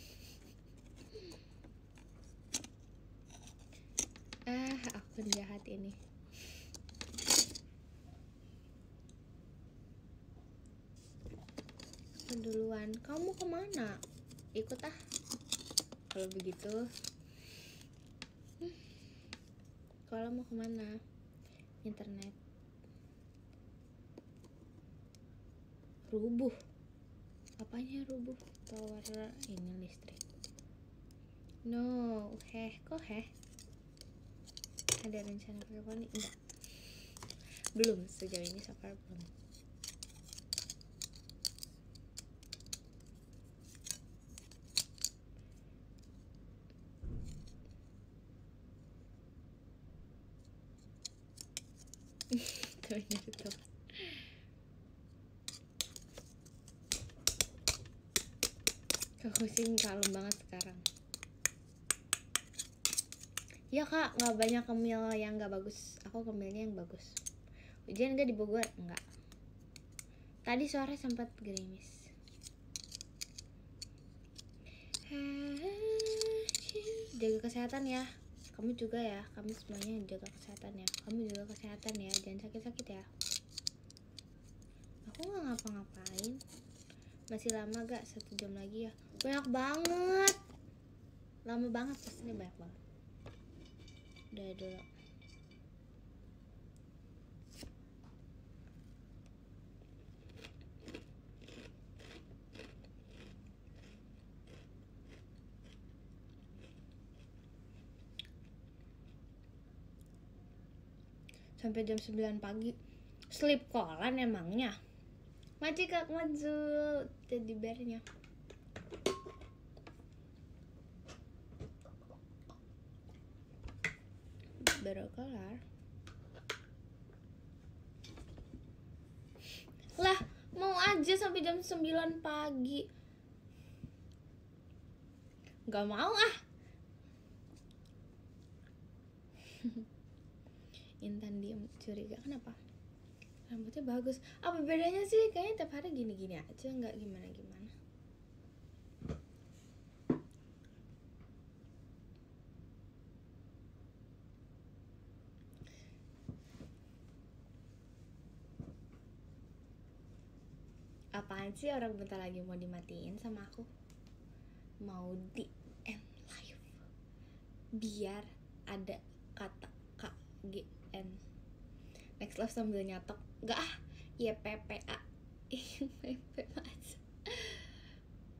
Aku jahat ini. Aku duluan. Kamu kemana? Ikut kalau begitu. Kalau mau kemana? Internet rubuh. Apanya rubuh? Tower ini listrik. No, kok ada rencana pakai poni? Enggak, belum, sejauh ini so far belum. Tuh. Aku sih kalem banget sekarang. Ya kak, nggak banyak kemil yang nggak bagus. Aku kemilnya yang bagus. Hujan nggak di Bogor? Enggak. Tadi sore sempat gerimis. Jaga kesehatan ya. Kamu juga ya. Kamu semuanya jaga kesehatan ya. Kamu juga kesehatan ya. Jangan sakit-sakit ya. Aku nggak ngapa-ngapain. Masih lama gak? 1 jam lagi ya. Banyak banget. Lama banget pastinya, banyak banget. Udah dulu. Sampai jam 9 pagi. Sleep callan emangnya. Maci kak Mazul teddy bearnya. Baru kelar. Lah, mau aja sampai jam 9 pagi. Gak mau Intan diem curiga. Kenapa? Rambutnya bagus. Apa bedanya sih? Kayaknya tiap hari gini-gini aja, nggak gimana-gimana. Apaan sih orang bentar lagi mau dimatiin sama aku? Mau di end live biar ada kata KGN. Next live sambil nyatok. Enggak YPPA. YPPA aja.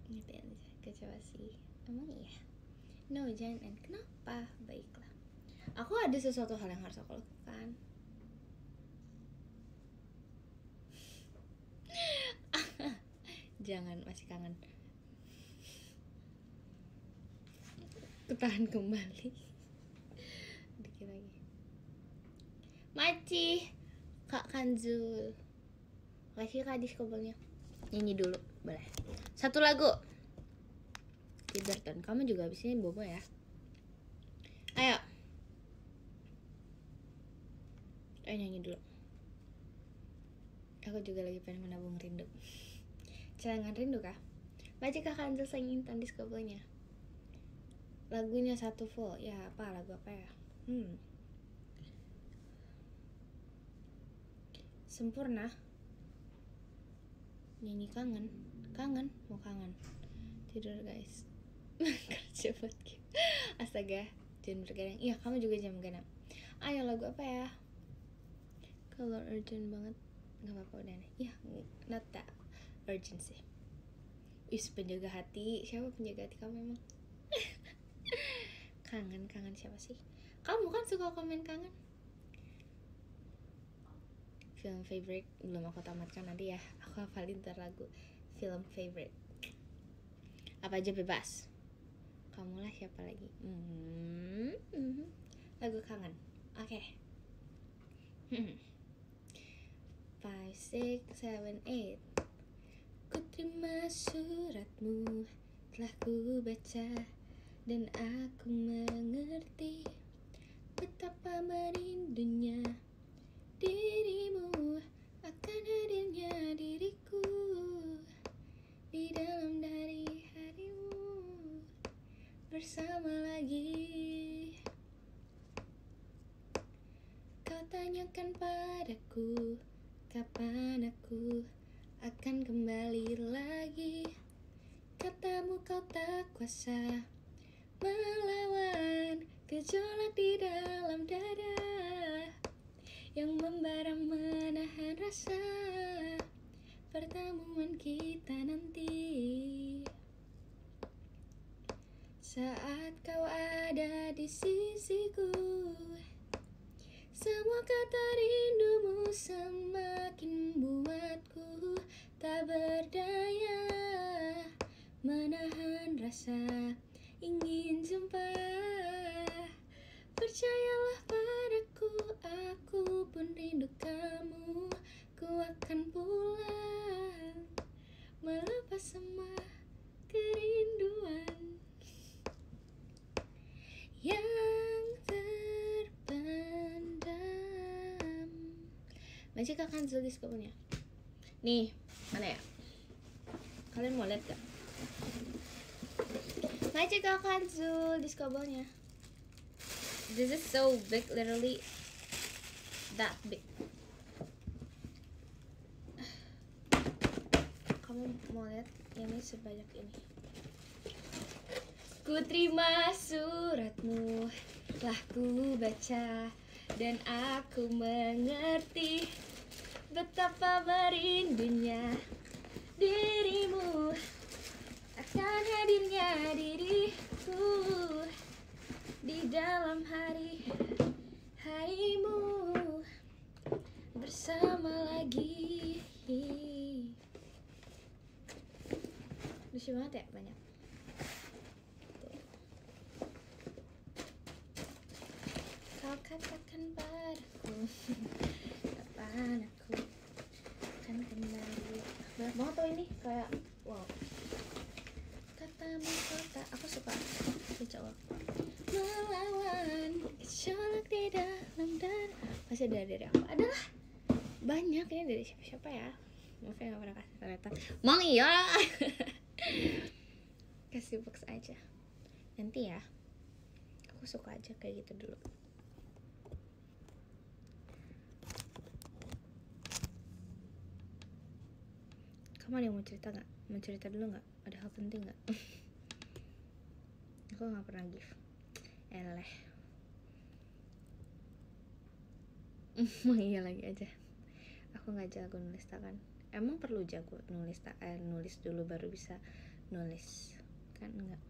Ngetiin aja. Kecewa sih. Emang iya? No, jangan. Kenapa? Baiklah. Aku ada sesuatu hal yang harus aku lakukan. Jangan, masih kangen. Ketahan kembali. Dikit lagi. Maci Kak Kanzul. Makasih Kak diskobolnya. Nyanyi dulu, boleh. 1 lagu. tidur, dan kamu juga abis ini bobo ya. Ayo nyanyi dulu. Aku juga lagi pengen menabung rindu. Celengan rindu kah? Majikah Kanzel sang Intan Discovery-nya? Lagunya satu full. Ya apa, lagu apa ya? Sempurna. Nyanyi kangen. Mau kangen. Tidur guys. Kerja buat game. Astaga, jangan bergadang. Iya, kamu juga jangan bergadang. Ayo, lagu apa ya? Kalau urgent banget, nggak apa-apa udah nih. Iya, not that urgent sih. Penjaga hati. Siapa penjaga hati kamu emang? Kangen siapa sih? Kamu kan suka komen kangen. Film favorite belum aku tamatkan, nanti ya aku hafalin ntar lagu film favorite. Apa aja bebas. Kamulah siapa lagi? Lagu kangen. Oke. 5, 6, 7, 8. Ku terima suratmu, telah ku baca, dan aku mengerti betapa merindunya dirimu, akan hadirnya diriku di dalam dari harimu, bersama lagi. Kau tanyakan padaku, kapan aku akan kembali lagi. Katamu kau tak kuasa melawan gejolak di dalam dada yang membara menahan rasa pertemuan kita nanti. Saat kau ada di sisiku, semua kata rindumu semakin membuatku tak berdaya menahan rasa ingin jumpa. Percayalah padaku, aku pun rindu kamu. Ku akan pulang, melepas semua kerinduan yang terpendam. Majikah Kanzel Discovery-nya? Nih, mana ya? Kalian mau lihat gak? Majikah Kanzel Discovery-nya? This is so big, literally that big. Kamu mau lihat ini sebanyak ini? Ku terima suratmu, telah ku baca, dan aku mengerti betapa merindunya dirimu, akan hadirnya diriku di dalam harimu, bersama lagi. Lucu banget ya, banyak. Kau katakan padaku, kapan aku akan kembali. Banyak banget tuh ini, kayak wow. Katamu kata, aku suka coba melawan gejolak di dalam dan masih dari aku adalah banyak. Ini dari siapa ya? Maaf ya, gak pernah kasih ternyata. Mang iya. Kasih box aja nanti ya, aku suka aja kayak gitu dulu. Kamu ada yang mau cerita nggak? Mau cerita dulu nggak? Ada hal penting nggak? Aku nggak pernah give. Eleh. Iya lagi aja. Aku nggak jago nulis tangan. Emang perlu jago nulis nulis dulu baru bisa nulis kan? Enggak.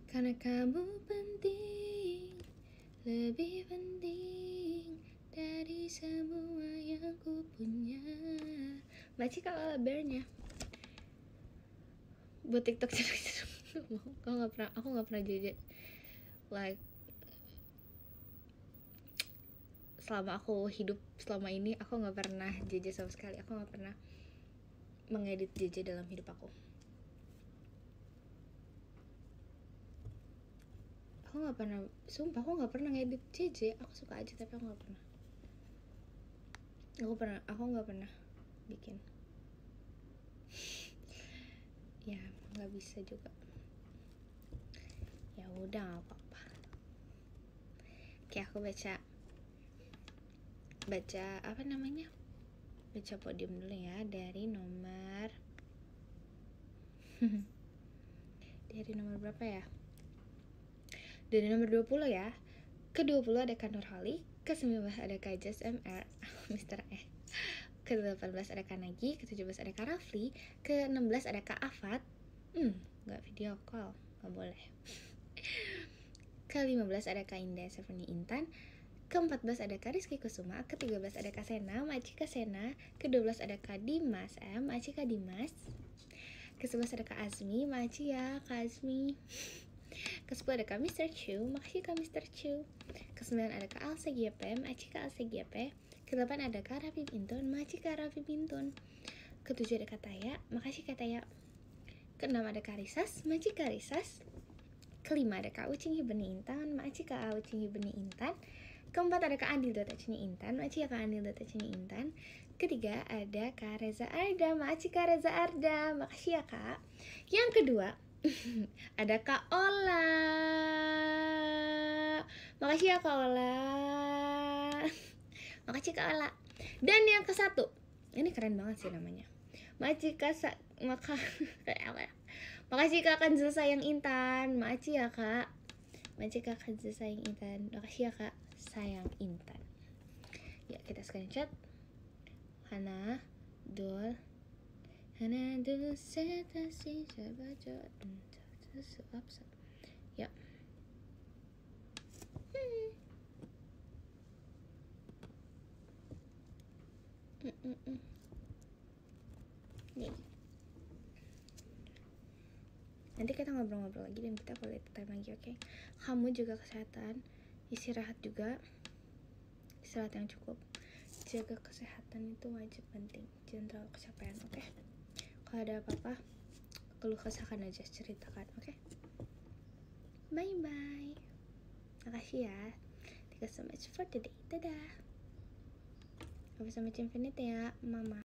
Karena kamu penting, lebih penting dari semua yang ku punya. Baca kalau bearnya buat TikTok cerita. Aku nggak pernah jadi like selama aku hidup selama ini aku nggak pernah JJ sama sekali. Aku nggak pernah mengedit JJ dalam hidup aku. Aku nggak pernah, sumpah aku nggak pernah ngedit JJ. Aku suka aja tapi aku nggak pernah. Aku nggak pernah bikin. Ya nggak bisa juga. Ya udah nggak apa-apa. Oke, aku baca apa namanya? Baca podium dulu ya dari nomor dari nomor berapa ya? Dari nomor 20 ya. Ke-20 ada Kak Nurhali, ke-19 ada Kak Just MR, Mr. E. Ke-18 ada Kak Nagi, ke-17 ada Kak Rafli, ke-16 ada Kak Afat. Nggak video call, nggak boleh. Ke-15 ada Kak Indah Stephanie Intan, ke-14 ada Kak Rizky Kusuma, ke-13 ada Kak Sena, Maci Kak Sena, ke-12 ada Kak Dimas M, Maci Kak Dimas, ke-11 ada Kak Azmi, Maci ya Kak Azmi, ke-10 ada Kak Mr. Chu, makasih Kak Mr. Chu, ke-9 ada Kak Alsa GP, Maci Kak Alsa GP, ke-8 ada Kak Raffi Bintun, Maci Kak Raffi Bintun, ke-7 ada Kak Taya, makasih Kak Taya, ke-6 ada Kak Risas, Maci Kak Risas, ke-5 ada Kak Ucing Hibeni Intan, Maci Kak Ucing Hibeni Intan, ke-4 ada Kak Andil Dotacini Intan, Maci ya Kak Andil Dotacini Intan, ke-3 ada Kak Reza Arda, Maci Kak Reza Arda, makasih ya Kak. Yang kedua ada Kak Ola, makasih ya Kak Ola, makasih Kak Ola. Dan yang ke-1, ini keren banget sih namanya, Maci Kak makasih Kak Kanzul Sayang Intan, makasih ya Kak. Maci Kak Kanzul Sayang Intan, makasih ya Kak Sayang Intan. Ya kita screenshot. Hana dul setasi sabajo suapsa. Ya. Nih. Nanti kita ngobrol-ngobrol lagi dan kita quality time lagi, oke? Kamu juga kesehatan, istirahat juga, istirahat yang cukup, jaga kesehatan itu wajib penting, jangan terlalu kecapean, oke? Kalau ada apa-apa, keluh kesahkan aja, ceritakan, oke? Bye bye, makasih ya, thank you so much for today, dadah, sampai infinite ya, mama.